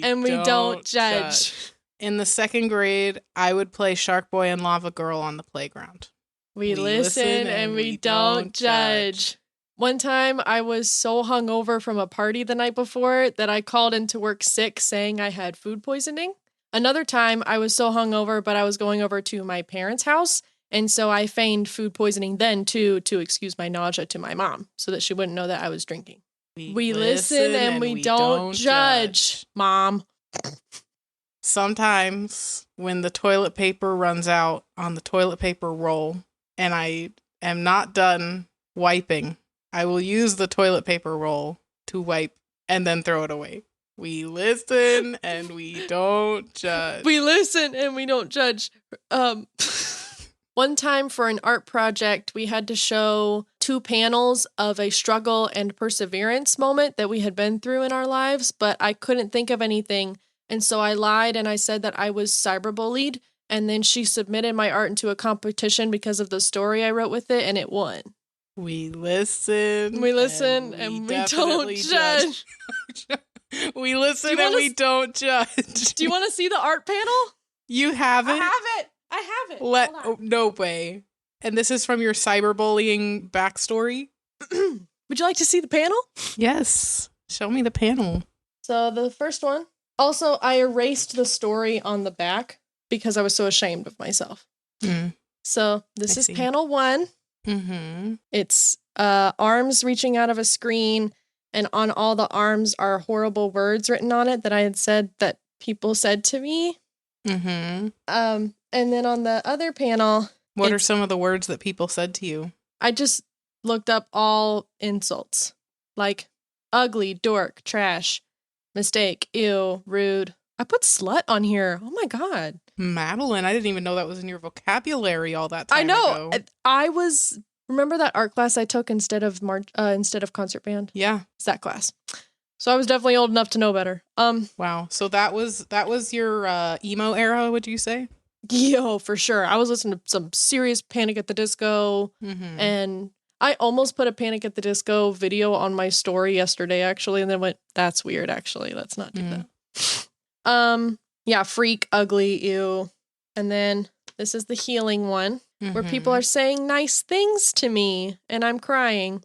and we don't judge. In the 2nd grade, I would play Shark Boy and Lava Girl on the playground. We listen and we don't judge. One time, I was so hungover from a party the night before that I called into work sick saying I had food poisoning. Another time I was so hungover, but I was going over to my parents' house. And so I feigned food poisoning then too, to excuse my nausea to my mom so that she wouldn't know that I was drinking. We listen and we don't judge, Mom. Sometimes when the toilet paper runs out on the toilet paper roll and I am not done wiping, I will use the toilet paper roll to wipe and then throw it away. We listen and we don't judge. We listen and we don't judge. One time for an art project, we had to show 2 panels of a struggle and perseverance moment that we had been through in our lives, but I couldn't think of anything. And so I lied and I said that I was cyberbullied. And then she submitted my art into a competition because of the story I wrote with it, and it won. We listen. We listen and we don't judge. We listen and we don't judge. Do you want to see the art panel? You have it? I have it. No way. And this is from your cyberbullying backstory? Would you like to see the panel? Yes. Show me the panel. So the first one. Also, I erased the story on the back because I was so ashamed of myself. So this is panel 1. Mm-hmm. It's arms reaching out of a screen, and on all the arms are horrible words written on it that I had said that people said to me. Mm-hmm. And then on the other panel... What are some of the words that people said to you? I just looked up all insults. Like ugly, dork, trash, mistake, ew, rude. I put slut on here. Oh my God. Madeline, I didn't even know that was in your vocabulary all that time ago. I know. Remember that art class I took instead of concert band? Yeah. It's that class. So I was definitely old enough to know better. Wow. So that was your emo era, would you say? Yo, for sure. I was listening to some serious Panic at the Disco, and I almost put a Panic at the Disco video on my story yesterday, actually, and then went, that's weird, actually. Let's not do that. Yeah, freak, ugly, ew. And then this is the healing one, where people are saying nice things to me, and I'm crying.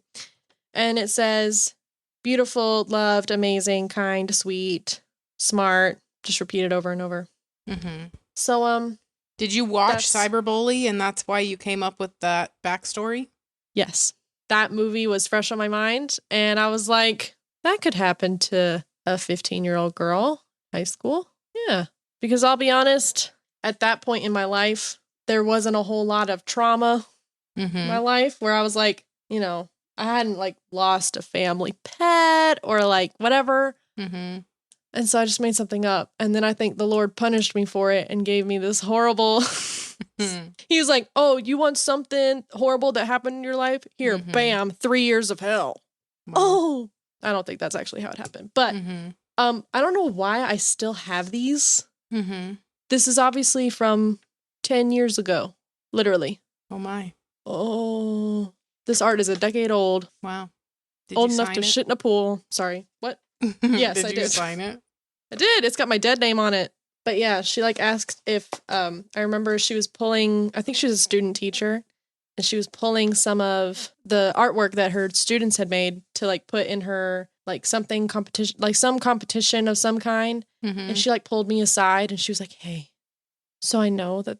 And it says, beautiful, loved, amazing, kind, sweet, smart. Just repeat it over and over. So, did you watch Cyberbully and that's why you came up with that backstory? Yes. That movie was fresh on my mind, and I was like, that could happen to a 15-year-old girl, high school. Yeah. Because I'll be honest, at that point in my life, there wasn't a whole lot of trauma in my life where I was like, I hadn't like lost a family pet or like whatever. And so I just made something up. And then I think the Lord punished me for it and gave me this horrible... He was like, oh, you want something horrible that happened in your life? Here, bam, 3 years of hell. Wow. Oh, I don't think that's actually how it happened. But I don't know why I still have these. This is obviously from 10 years ago. Literally. Oh, my. Oh, this art is a decade old. Wow. Old enough to shit in a pool. Sorry. What? Yes, I did. Did you sign it? I did. It's got my dead name on it. But yeah, she like asked if, I remember she was pulling, I think she was a student teacher, and she was pulling some of the artwork that her students had made to like put in her like something competition, like some competition of some kind. And she like pulled me aside and she was like, hey, so I know that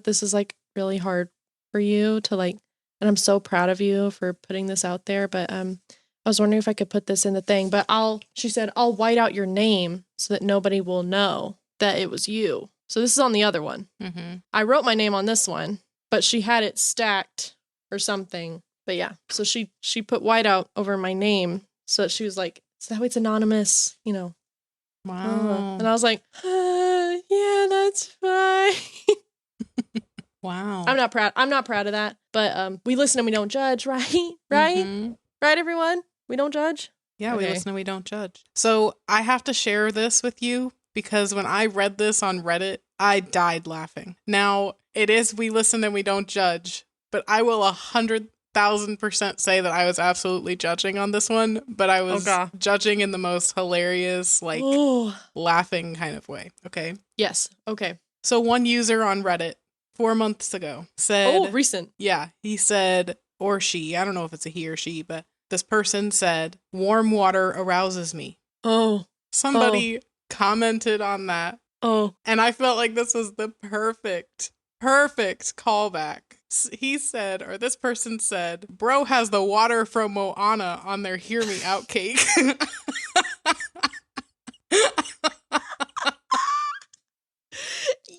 this is like really hard for you to like, and I'm so proud of you for putting this out there. But, I was wondering if I could put this in the thing, but she said, I'll white out your name so that nobody will know that it was you. So this is on the other one. I wrote my name on this one, but she had it stacked or something. But yeah, so she put white out over my name. So she was like, so that way it's anonymous, Wow. And I was like, yeah, that's fine. Wow. I'm not proud of that, but we listen and we don't judge, right? Right? Right, everyone? We don't judge? Yeah, we listen and we don't judge. So I have to share this with you because when I read this on Reddit, I died laughing. Now, it is we listen and we don't judge, but I will 100,000% say that I was absolutely judging on this one, but I was judging in the most hilarious, like, laughing kind of way. Okay? Yes. Okay. So one user on Reddit 4 months ago said... Oh, recent. Yeah. He said, or she, I don't know if it's a he or she, but this person said, warm water arouses me. Oh. Somebody commented on that. Oh. And I felt like this was the perfect callback. He said, or this person said, bro has the water from Moana on their Hear Me Out cake.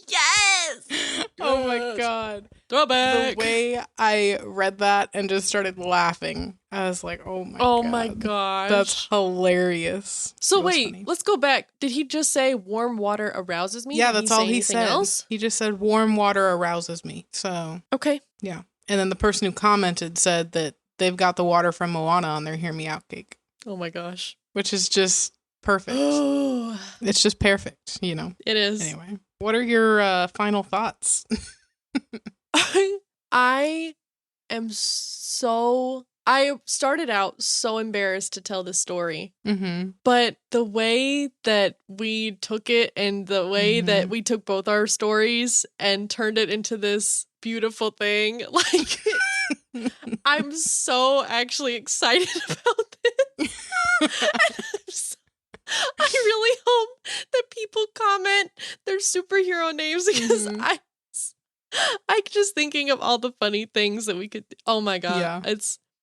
Yes! Oh my God. Throwback. The way I read that and just started laughing, I was like, oh my God. Oh my gosh. That's hilarious. So wait, funny. Let's go back. Did he just say warm water arouses me? Yeah, Did that's all he said. Else? He just said warm water arouses me. So. Okay. Yeah. And then the person who commented said that they've got the water from Moana on their Hear Me Out cake. Oh my gosh. Which is just perfect. It's just perfect, you know. It is. Anyway, what are your final thoughts? I am so... I started out so embarrassed to tell this story, but the way that we took it and the way that we took both our stories and turned it into this beautiful thing, like, I'm so actually excited about this. I really hope that people comment their superhero names because I'm just thinking of all the funny things that we could. Oh my God. Yeah.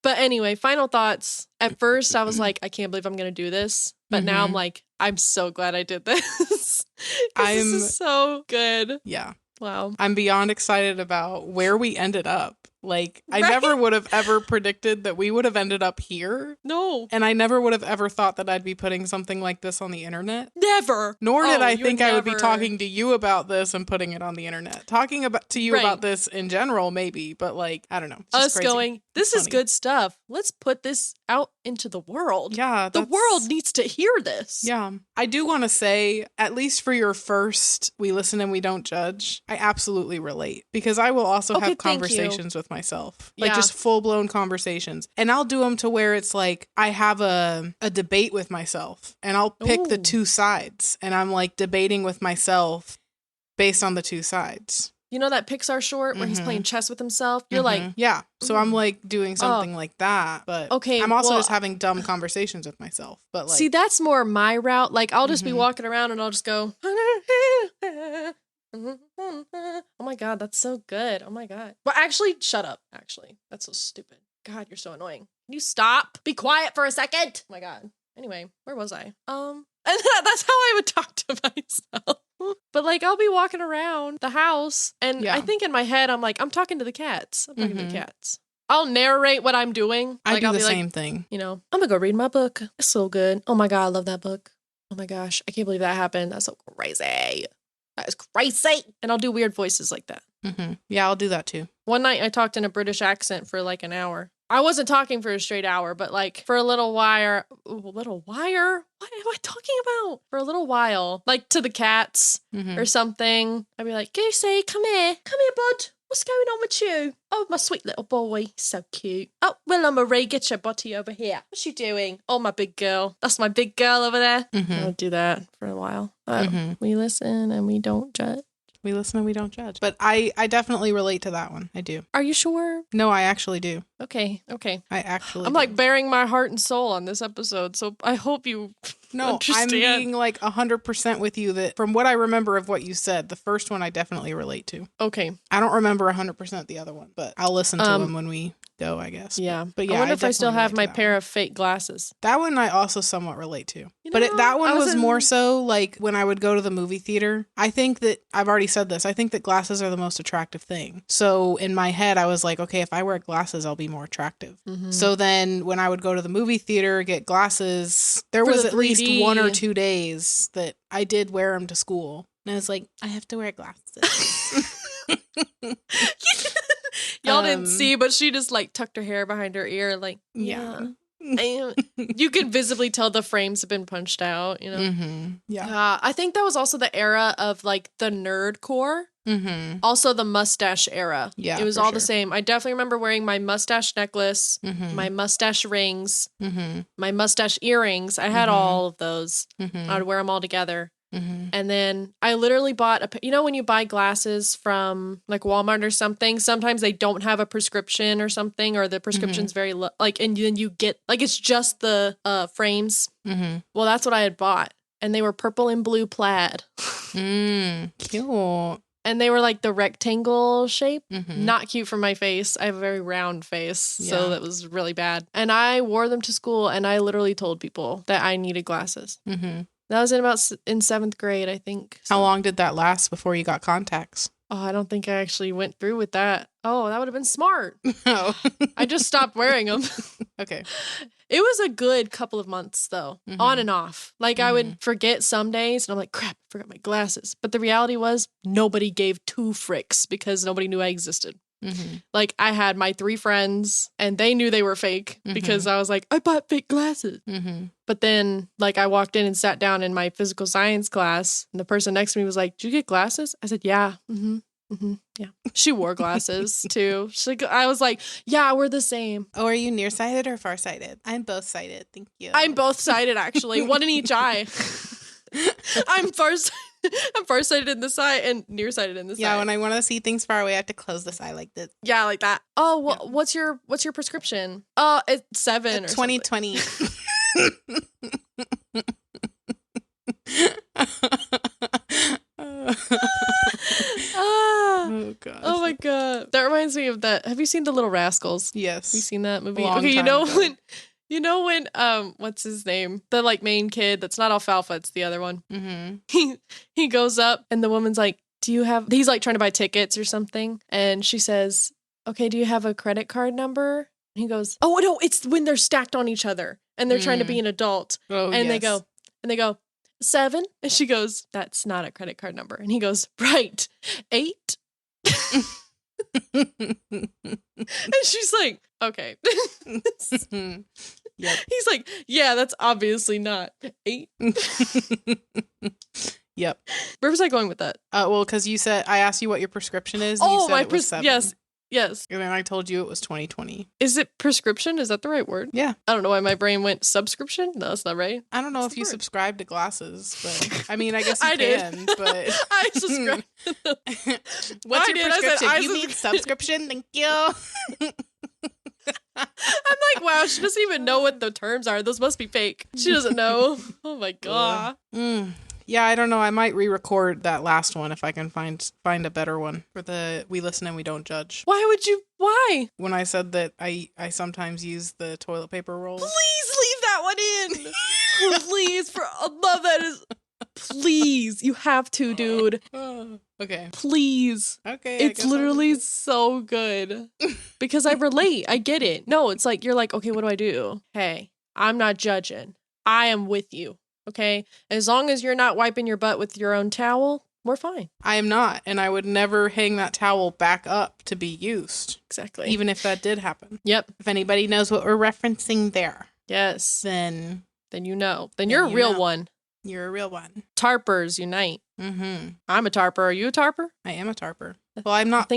But anyway, final thoughts. At first, I was like, I can't believe I'm going to do this. But now I'm like, I'm so glad I did this. This is so good. Yeah. Wow. I'm beyond excited about where we ended up. Like, I never would have ever predicted that we would have ended up here. No. And I never would have ever thought that I'd be putting something like this on the internet. Never. Nor did I think I would be talking to you about this and putting it on the internet. Talking to you about this in general, maybe. But like, I don't know. Us going, this is good stuff. Let's put this out into the world. Yeah. The world needs to hear this. Yeah. I do want to say, at least for your first We Listen and We Don't Judge, I absolutely relate. Because I will also have conversations with myself, like just full-blown conversations, and I'll do them to where it's like I have a debate with myself and I'll pick the two sides and I'm like debating with myself based on the two sides. You know that Pixar short where he's playing chess with himself? You're like, yeah, so I'm like doing something like that, but I'm also just having dumb conversations with myself. But like, see, that's more my route. Like I'll just be walking around and I'll just go oh my God, that's so good. Oh my God. Well, actually, shut up. Actually, that's so stupid. God, you're so annoying. Can you stop? Be quiet for a second. Oh my God. Anyway, where was I? And that's how I would talk to myself. But like, I'll be walking around the house and I think in my head, I'm like, I'm talking to the cats. I'm talking to the cats. I'll narrate what I'm doing. I like, do I'll the be same like, thing. You know, I'm gonna go read my book. It's so good. Oh my God, I love that book. Oh my gosh, I can't believe that happened. That's so crazy. That is crazy. And I'll do weird voices like that. Yeah, I'll do that too. One night I talked in a British accent for like an hour. I wasn't talking for a straight hour, but like for a little while. What am I talking about? For a little while, like to the cats or something. I'd be like, Goosey, come here, bud. What's going on with you? Oh, my sweet little boy. So cute. Oh, Willa Marie, get your body over here. What's she doing? Oh, my big girl. That's my big girl over there. I'll do that for a while. We listen and we don't judge. We listen and we don't judge. But I definitely relate to that one. I do. Are you sure? No, I actually do. Okay. I'm like bearing my heart and soul on this episode, so I hope you understand. I'm being like 100% with you that from what I remember of what you said, the first one I definitely relate to. Okay. I don't remember 100% the other one, but I'll listen to them when we go, I guess. Yeah. But yeah, I wonder if I still have my pair of fake glasses. That one I also somewhat relate to. That one was more so like when I would go to the movie theater. I think that, I've already said this, I think that glasses are the most attractive thing. So in my head, I was like, okay, if I wear glasses, I'll be more attractive. So then when I would go to the movie theater, get glasses, there was at least 1 or 2 days that I did wear them to school. And I was like, I have to wear glasses. Y'all didn't see, but she just like tucked her hair behind her ear, like, yeah. You could visibly tell the frames have been punched out, you know? Yeah. I think that was also the era of like the nerdcore. Also the mustache era. Yeah. It was all the same. I definitely remember wearing my mustache necklace, my mustache rings, my mustache earrings. I had all of those. I would wear them all together. And then I literally bought when you buy glasses from like Walmart or something, sometimes they don't have a prescription or something, or the prescription's very low, like, and then you get like, it's just the frames. Well, that's what I had bought. and they were purple and blue plaid. Cute. And they were like the rectangle shape. Mm-hmm. Not cute for my face. I have a very round face, so Yeah. that was really bad. And I wore them to school, and I literally told people that I needed glasses. Mm-hmm. That was in 7th grade, I think. So. How long did that last before you got contacts? Oh, I don't think I actually went through with that. Oh, that would have been smart. Oh. I just stopped wearing them. Okay. It was a good couple of months, though, on and off. Like, I would forget some days, and I'm like, crap, I forgot my glasses. But the reality was, nobody gave 2 fricks because nobody knew I existed. Mm-hmm. Like, I had my 3 friends, and they knew they were fake because I was like, I bought fake glasses. Mm-hmm. But then, like, I walked in and sat down in my physical science class, and the person next to me was like, did you get glasses? I said, yeah. Yeah. She wore glasses, too. I was like, yeah, we're the same. Oh, are you nearsighted or farsighted? I'm both sighted. Thank you. I'm both sighted, actually. One in each eye. I'm farsighted in this eye and nearsighted in this eye. Yeah, when I want to see things far away, I have to close this eye like this. Yeah, like that. Oh, what's your prescription? It's 7 or 2020. Oh god. Oh my god. That reminds me of that. Have you seen The Little Rascals? Yes. Have you seen that movie? Long Okay, time ago. when what's his name? The like main kid that's not alfalfa, it's the other one. Mm-hmm. He goes up and the woman's like, he's like trying to buy tickets or something, and she says, okay, do you have a credit card number? And he goes, oh no, it's when they're stacked on each other and they're trying to be an adult. Oh, and yes. they go 7, and she goes, that's not a credit card number. And he goes, right, 8. And she's like, okay. Yep. He's like, yeah, that's obviously not 8. Yep. Where was I going with that? Well, because I asked you what your prescription is. And you said it was 7. Yes. And then I told you it was 2020. Is it prescription? Is that the right word? Yeah. I don't know why my brain went subscription. No, that's not right. I don't know if you subscribe to glasses, but I mean, I guess you can. But I subscribe. What's your prescription? I You need subscription? Thank you. I'm like, wow, she doesn't even know what the terms are. Those must be fake. She doesn't know. Oh my god. Yeah, I don't know. I might re-record that last one if I can find a better one for the We Listen and We Don't Judge. Why? When I said that I sometimes use the toilet paper rolls. Please leave that one in. Please, for love that is. Please, you have to, dude. Okay. Please. Okay. It's literally so good. Because I relate. I get it. No, it's like, you're like, okay, what do I do? Hey, I'm not judging. I am with you. Okay? As long as you're not wiping your butt with your own towel, we're fine. I am not. And I would never hang that towel back up to be used. Exactly. Even if that did happen. Yep. If anybody knows what we're referencing there. Yes. Then you know. Then you're a real one. You're a real one. Tarpers unite. Mm-hmm. I'm a tarper. Are you a tarper? I am a tarper. Well, I'm not.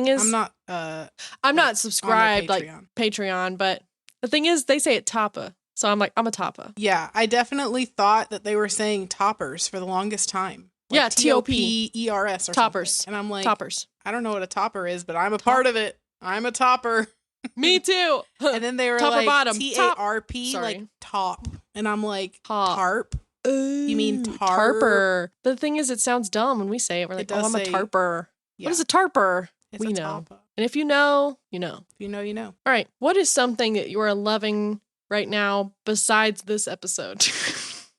I'm not subscribed like Patreon, but the thing is, they say it Tapa, so I'm like, I'm a Tapa. Yeah, I definitely thought that they were saying toppers for the longest time. Like yeah, TOPERS or toppers, something. And I'm like, toppers. I don't know what a topper is, but I'm a part of it. I'm a topper. Me too. And then they were top like or bottom. TARP, like top, and I'm like tarp. You mean tarper? But the thing is, it sounds dumb when we say it. We're like, I'm a tarper. Yeah. What is a tarper? It's we a know. tapa. And if you know, you know. If you know, you know. All right. What is something that you are loving right now besides this episode?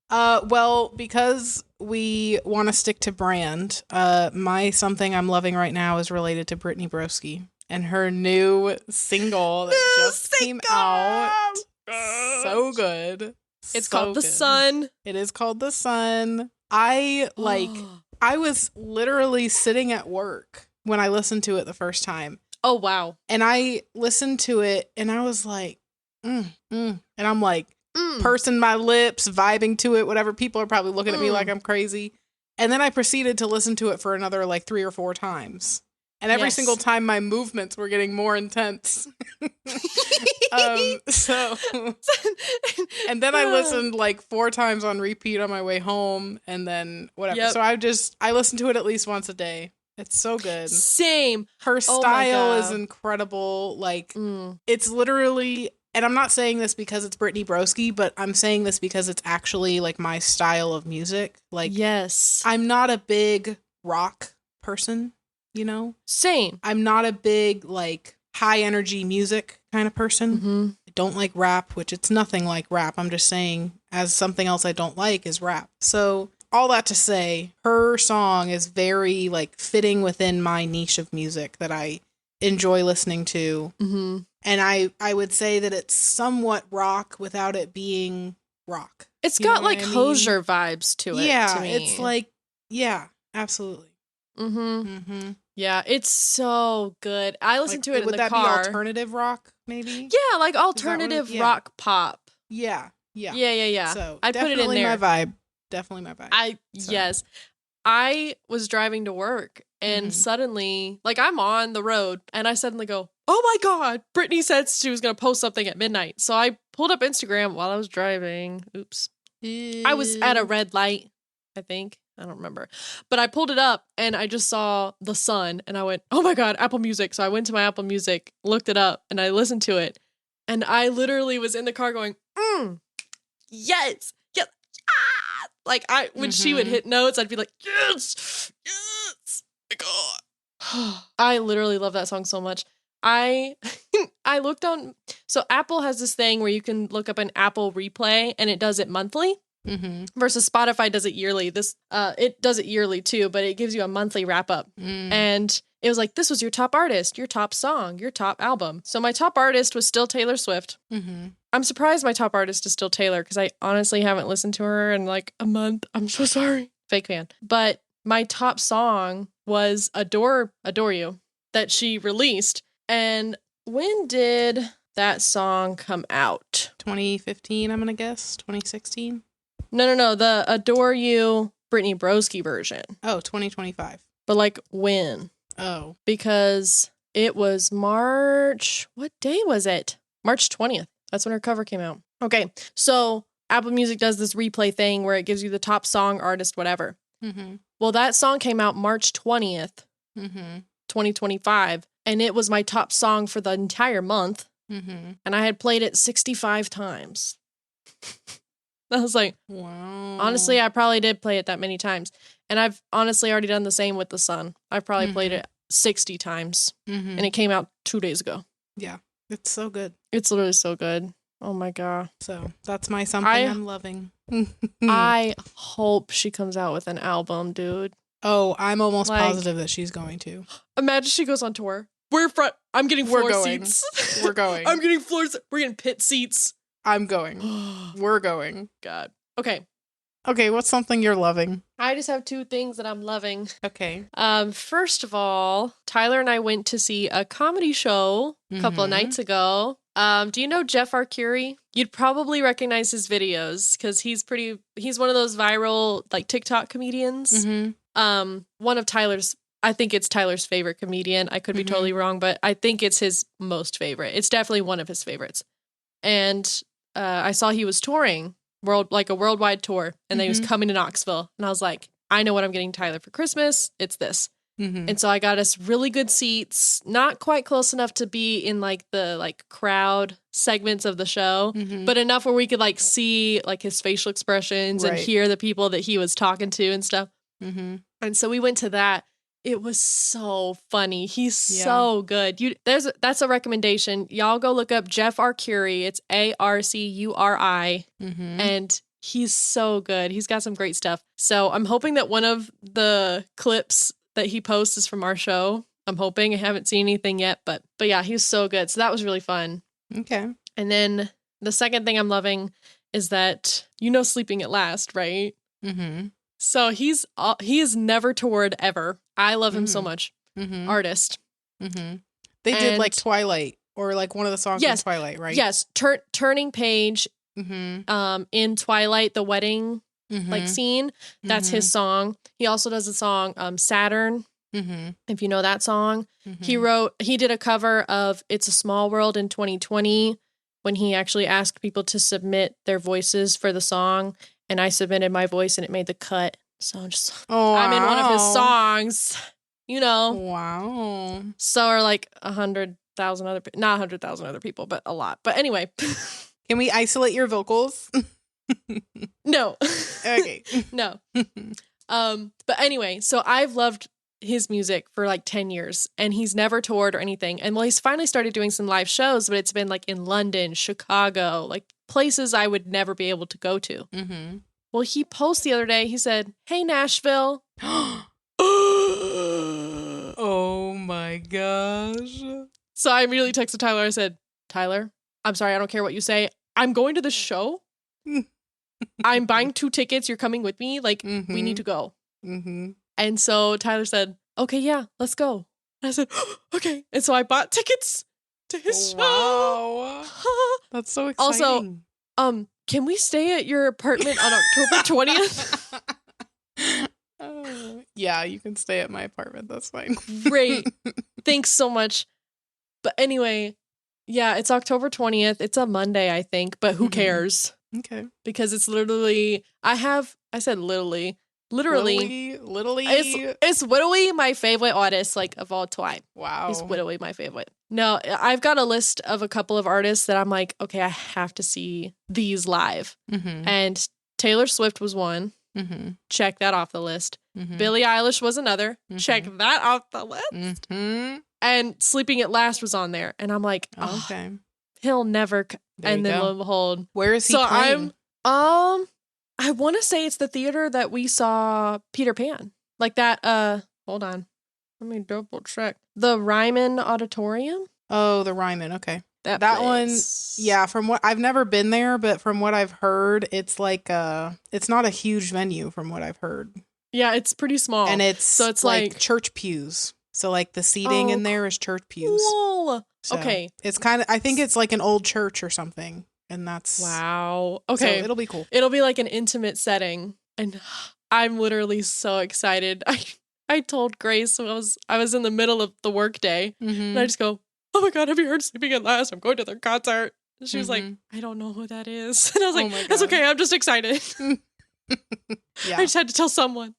Well, because we want to stick to brand, my something I'm loving right now is related to Brittany Broski and her new single that just came out. So good. It's called The Sun. It is called The Sun. I was literally sitting at work when I listened to it the first time. Oh, wow. And I listened to it and I was like, and I'm like, pursing my lips, vibing to it, whatever. People are probably looking at me like I'm crazy. And then I proceeded to listen to it for another like 3 or 4 times. And every single time my movements were getting more intense. And then I listened like 4 times on repeat on my way home and then whatever. Yep. So I listen to it at least once a day. It's so good. Same. Her style is incredible. Like it's literally and I'm not saying this because it's Brittany Broski, but I'm saying this because it's actually like my style of music. Like, yes, I'm not a big rock person, you know? Same. I'm not a big like high energy music kind of person. Mm-hmm. I don't like rap, which it's nothing like rap. I'm just saying as something else I don't like is rap. So all that to say, her song is very like fitting within my niche of music that I enjoy listening to. Mm-hmm. And I would say that it's somewhat rock without it being rock. It's got like Hozier vibes to it. Yeah, to me. it's like, yeah, absolutely. Mm-hmm. Mm-hmm. Yeah, it's so good. I listen to it in the car. Would that be alternative rock, maybe? Yeah, like alternative rock pop. Yeah. So I put it in there. Definitely my vibe. Yes. I was driving to work and suddenly, like I'm on the road and I suddenly go, oh my God, Brittany said she was going to post something at midnight. So I pulled up Instagram while I was driving. Oops. I was at a red light, I think. I don't remember. But I pulled it up and I just saw the sun and I went, oh my God, Apple Music. So I went to my Apple Music, looked it up and I listened to it. And I literally was in the car going, yes. Like when she would hit notes, I'd be like, yes, my God. I literally love that song so much. I looked on, so Apple has this thing where you can look up an Apple replay and it does it monthly versus Spotify does it yearly. It does it yearly too, but it gives you a monthly wrap up. And it was like, this was your top artist, your top song, your top album. So my top artist was still Taylor Swift. I'm surprised my top artist is still Taylor because I honestly haven't listened to her in like a month. I'm so sorry. Fake fan. But my top song was Adore You that she released. And when did that song come out? 2015, I'm going to guess. 2016? No. The Adore You Brittany Broski version. Oh, 2025. But like when? Oh. Because it was March. What day was it? March 20th. That's when her cover came out. Okay. So Apple Music does this replay thing where it gives you the top song, artist, whatever. Well, that song came out March 20th, 2025. And it was my top song for the entire month. And I had played it 65 times. I was like, wow. Honestly, I probably did play it that many times. And I've honestly already done the same with The Sun. I've probably played it 60 times. And it came out 2 days ago. Yeah. It's so good. It's literally so good. Oh my God. So that's my something I'm loving. I hope she comes out with an album, dude. Oh, I'm almost positive that she's going to. Imagine she goes on tour. I'm getting floor seats. We're going. I'm getting floors. We're getting pit seats. I'm going. We're going. God. Okay. Okay, what's something you're loving? I just have 2 things that I'm loving. Okay. First of all, Tyler and I went to see a comedy show a couple of nights ago. Do you know Jeff Arcuri? You'd probably recognize his videos because he's one of those viral like TikTok comedians. One of I think it's Tyler's favorite comedian. I could be totally wrong, but I think it's his most favorite. It's definitely one of his favorites. And I saw he was touring a worldwide tour, and then he was coming to Knoxville. And I was like, I know what I'm getting Tyler for Christmas. It's this. And so I got us really good seats, not quite close enough to be in like the like crowd segments of the show, but enough where we could like see like his facial expressions and hear the people that he was talking to and stuff. And so we went to that. It was so funny. He's so good. That's a recommendation. Y'all go look up Jeff Arcuri. It's Arcuri. And he's so good. He's got some great stuff. So I'm hoping that one of the clips that he posts is from our show. I'm hoping. I haven't seen anything yet, but yeah, he's so good. So that was really fun. Okay. And then the second thing I'm loving is that Sleeping at Last, right? So he is never toured ever. I love him so much. Artist. They did like Twilight or like one of the songs in Twilight, right? Yes. Turning Page. In Twilight, the wedding like scene. That's his song. He also does the song Saturn. If you know that song. He did a cover of It's a Small World in 2020 when he actually asked people to submit their voices for the song. And I submitted my voice and it made the cut. So I'm in one of his songs, Wow. So are like 100 100,000 other people. Not 100,000 other people, but a lot. But anyway. Can we isolate your vocals? No. Okay. No. But anyway, so I've loved his music for like 10 years and he's never toured or anything. And well, he's finally started doing some live shows, but it's been like in London, Chicago, like places I would never be able to go to. Mm-hmm. Well, he posted the other day, he said, "Hey, Nashville." Oh my gosh. So I immediately texted Tyler. I said, "Tyler, I'm sorry, I don't care what you say. I'm going to the show. I'm buying 2 tickets. You're coming with me. Like, we need to go." Mm-hmm. And so Tyler said, "Okay, yeah, let's go." And I said, "Okay." And so I bought tickets to his show. Wow. That's so exciting. Also, can we stay at your apartment on October 20th? Yeah, you can stay at my apartment. That's fine. Great. Thanks so much. But anyway, yeah, it's October 20th. It's a Monday, I think, but who cares? Okay. Because it's literally, literally. It's literally my favorite artist, like, of all time. Wow. He's literally my favorite. No, I've got a list of a couple of artists that I'm like, okay, I have to see these live. Mm-hmm. And Taylor Swift was one. Mm-hmm. Check that off the list. Mm-hmm. Billie Eilish was another. Mm-hmm. Check that off the list. Mm-hmm. And Sleeping at Last was on there. And I'm like, okay, he'll never. And then lo and behold, where is he playing? I want to say it's the theater that we saw Peter Pan. Like that, hold on. Let me double check. The Ryman Auditorium? Oh, the Ryman, okay. That one, yeah, from what, I've never been there, but from what I've heard, it's like, it's not a huge venue from what I've heard. Yeah, it's pretty small. And it's like church pews. So like the seating in there is church pews. Cool. So okay. It's kind of, I think it's like an old church or something. And that's wow. Okay. So it'll be cool. It'll be like an intimate setting. And I'm literally so excited. I told Grace I was in the middle of the work day and I just go, "Oh my God, have you heard Sleeping at Last? I'm going to their concert." And she was like, "I don't know who that is." And I was like, "That's okay. I'm just excited." Yeah. I just had to tell someone.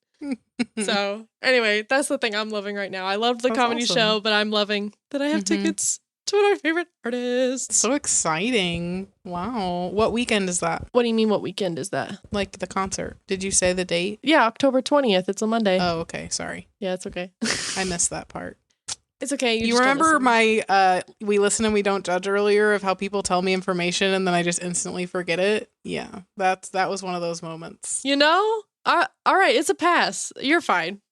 So anyway, that's the thing I'm loving right now. I loved the comedy show, but I'm loving that I have tickets to one of my favorite artists. So exciting. Wow. What weekend is that? What do you mean, what weekend is that? Like the concert. Did you say the date? Yeah, October 20th. It's a Monday. Oh, okay. Sorry. Yeah, it's okay. I missed that part. It's okay. You remember my we listen and we don't judge earlier of how people tell me information and then I just instantly forget it? Yeah. That was one of those moments. You know? All right, it's a pass. You're fine.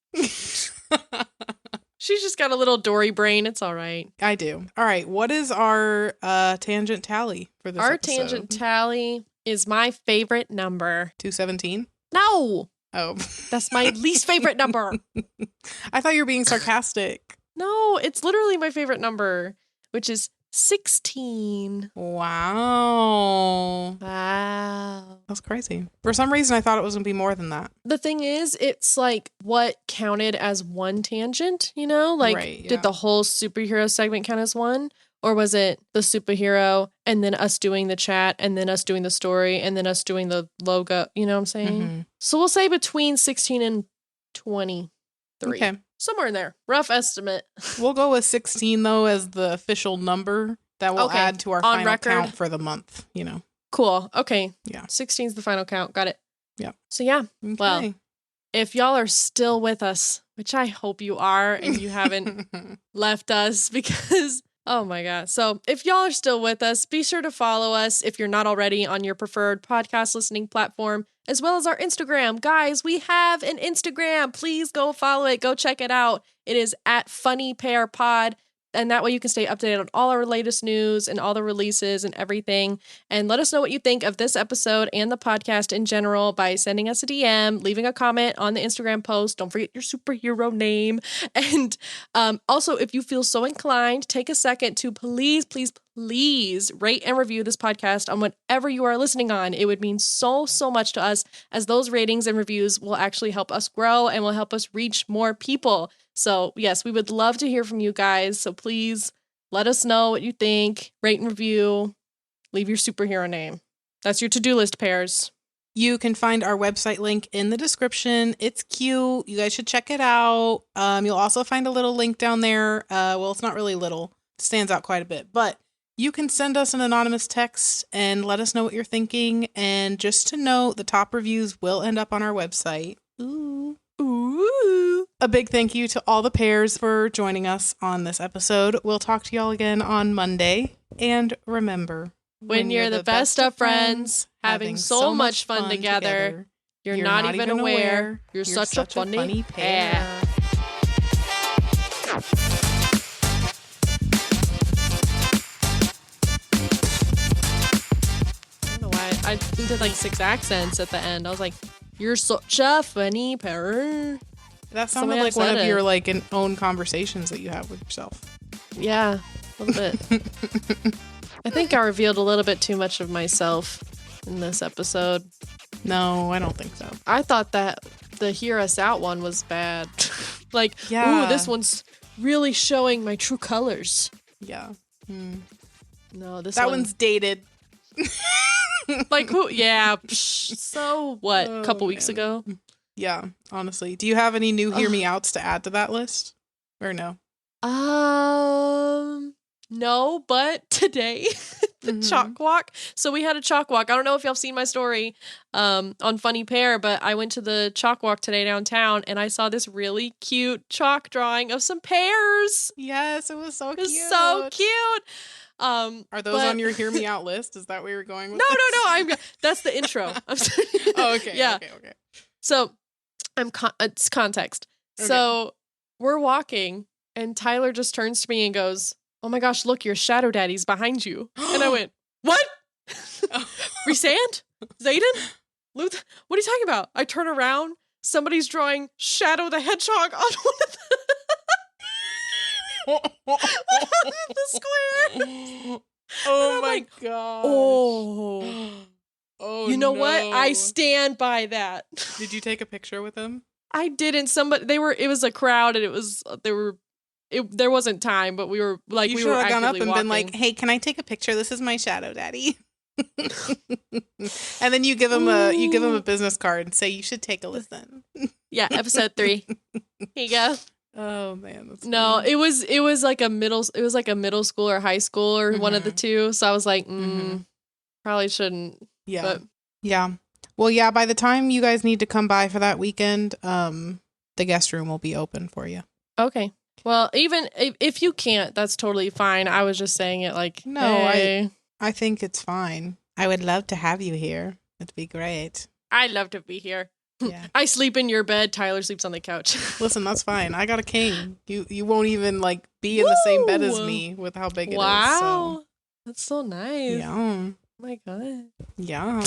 She's just got a little Dory brain. It's all right. I do. All right. What is our tangent tally for this episode? Our tangent tally is my favorite number. 217? No. Oh. That's my least favorite number. I thought you were being sarcastic. No, it's literally my favorite number, which is 16. Wow. Wow. That's crazy. For some reason, I thought it was going to be more than that. The thing is, it's like what counted as one tangent, you know? Like, right, yeah. Did the whole superhero segment count as one? Or was it the superhero and then us doing the chat and then us doing the story and then us doing the logo? You know what I'm saying? Mm-hmm. So we'll say between 16 and 23. Okay. Somewhere in there. Rough estimate. We'll go with 16, though, as the official number that will add to our final count for the month, you know. Cool. Okay. Yeah. 16 is the final count. Got it. Yeah. So, yeah. Okay. Well, if y'all are still with us, which I hope you are, and you haven't left us because... Oh my God. So if y'all are still with us, be sure to follow us if you're not already on your preferred podcast listening platform, as well as our Instagram. Guys, we have an Instagram. Please go follow it. Go check it out. It is at Funny Pair Pod. And that way you can stay updated on all our latest news and all the releases and everything. And let us know what you think of this episode and the podcast in general by sending us a DM, leaving a comment on the Instagram post. Don't forget your superhero name. And also, if you feel so inclined, take a second to please rate and review this podcast on whatever you are listening on. It would mean so much to us, as those ratings and reviews will actually help us grow and will help us reach more people. So yes, we would love to hear from you guys. So please let us know what you think, rate and review, leave your superhero name. That's your to-do list, pairs. You can find our website link in the description. It's cute. You guys should check it out. You'll also find a little link down there. Well, it's not really little. stands out quite a bit. But you can send us an anonymous text and let us know what you're thinking. And just to note, the top reviews will end up on our website. Ooh. Ooh. A big thank you to all the pairs for joining us on this episode. We'll talk to y'all again on Monday. And remember, when you're the best of friends, having so much fun together, you're not even aware you're such a funny pair. I don't know why I did like 6 accents at the end. I was like, you're such a funny pair. That sounded like one of your like own conversations that you have with yourself. Yeah, a little bit. I think I revealed a little bit too much of myself in this episode. No, I don't think so. I thought that the Hear Us Out one was bad. Like, yeah. Ooh, this one's really showing my true colors. Yeah. No, that one's dated. Like, who? Yeah. So what? A couple weeks ago? Yeah, honestly. Do you have any new Hear Me Outs to add to that list? Or no? No, but today, the chalk walk. So we had a chalk walk. I don't know if y'all seen my story on Funny Pair, but I went to the chalk walk today downtown and I saw this really cute chalk drawing of some pears. Yes, it was so cute. It was so cute. Are those on your Hear Me Out list? Is that where you're going with No. That's the intro. I'm sorry. Oh, okay. Yeah. Okay. So it's context. Okay. So we're walking and Tyler just turns to me and goes, "Oh my gosh, look, your shadow daddy's behind you." And I went, "What? Rhysand? Zayden? Luth? What are you talking about?" I turn around. Somebody's drawing Shadow the Hedgehog on one of the square. Oh my god. Oh, you know what? I stand by that. Did you take a picture with him? I didn't. It was a crowd and there wasn't time, but we were like, you we should were have gone up and walking. been like, "Hey, can I take a picture? This is my shadow daddy." And then you give him a business card and say, "You should take a listen." Yeah, episode 3. Here you go. Oh man, that's no, funny. it was like a middle school or high school or one of the two. So I was like, probably shouldn't. Yeah, but. Yeah. Well, yeah. By the time you guys need to come by for that weekend, the guest room will be open for you. Okay. Well, even if you can't, that's totally fine. I was just saying it like, no, hey. I think it's fine. I would love to have you here. It'd be great. I'd love to be here. Yeah. I sleep in your bed. Tyler sleeps on the couch. Listen, that's fine. I got a king. You won't even like be in the same bed as me with how big it is. Wow. So. That's so nice. Yeah. Oh my God. Yeah.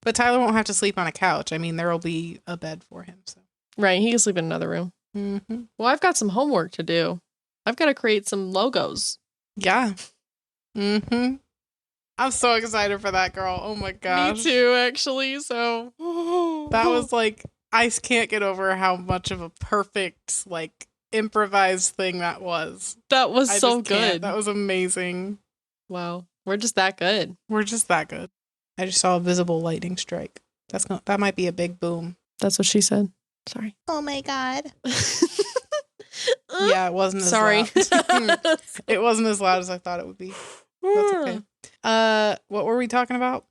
But Tyler won't have to sleep on a couch. I mean, there will be a bed for him. So. Right. He can sleep in another room. Mm-hmm. Well, I've got some homework to do. I've got to create some logos. Yeah. Mm-hmm. I'm so excited for that, girl. Oh my gosh. Me too, actually. So that was like, I can't get over how much of a perfect, like, improvised thing that was. That was so good. That was amazing. Wow. We're just that good. We're just that good. I just saw a visible lightning strike. That might be a big boom. That's what she said. Sorry. Oh my God. Yeah, it wasn't as Sorry. loud. It wasn't as loud as I thought it would be. That's okay. What were we talking about?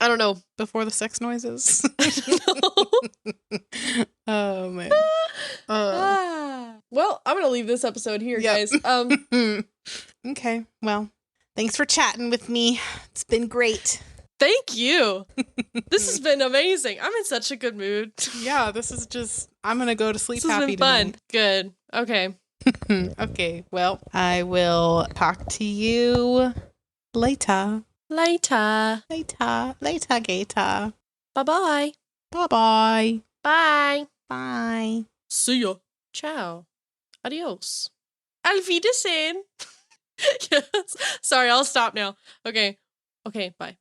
I don't know. Before the sex noises? No. Oh man. Well, I'm gonna leave this episode here, guys. Okay. Well, thanks for chatting with me. It's been great. Thank you. This has been amazing. I'm in such a good mood. Yeah, this is just, I'm gonna go to sleep this happy has been fun. tonight. Good. Okay. Okay. Well, I will talk to you later. Later. Gator. Bye-bye. Bye-bye. Bye. Bye. See ya. Ciao. Adios. Auf Wiedersehen. Yes. Sorry, I'll stop now. Okay. Okay, bye.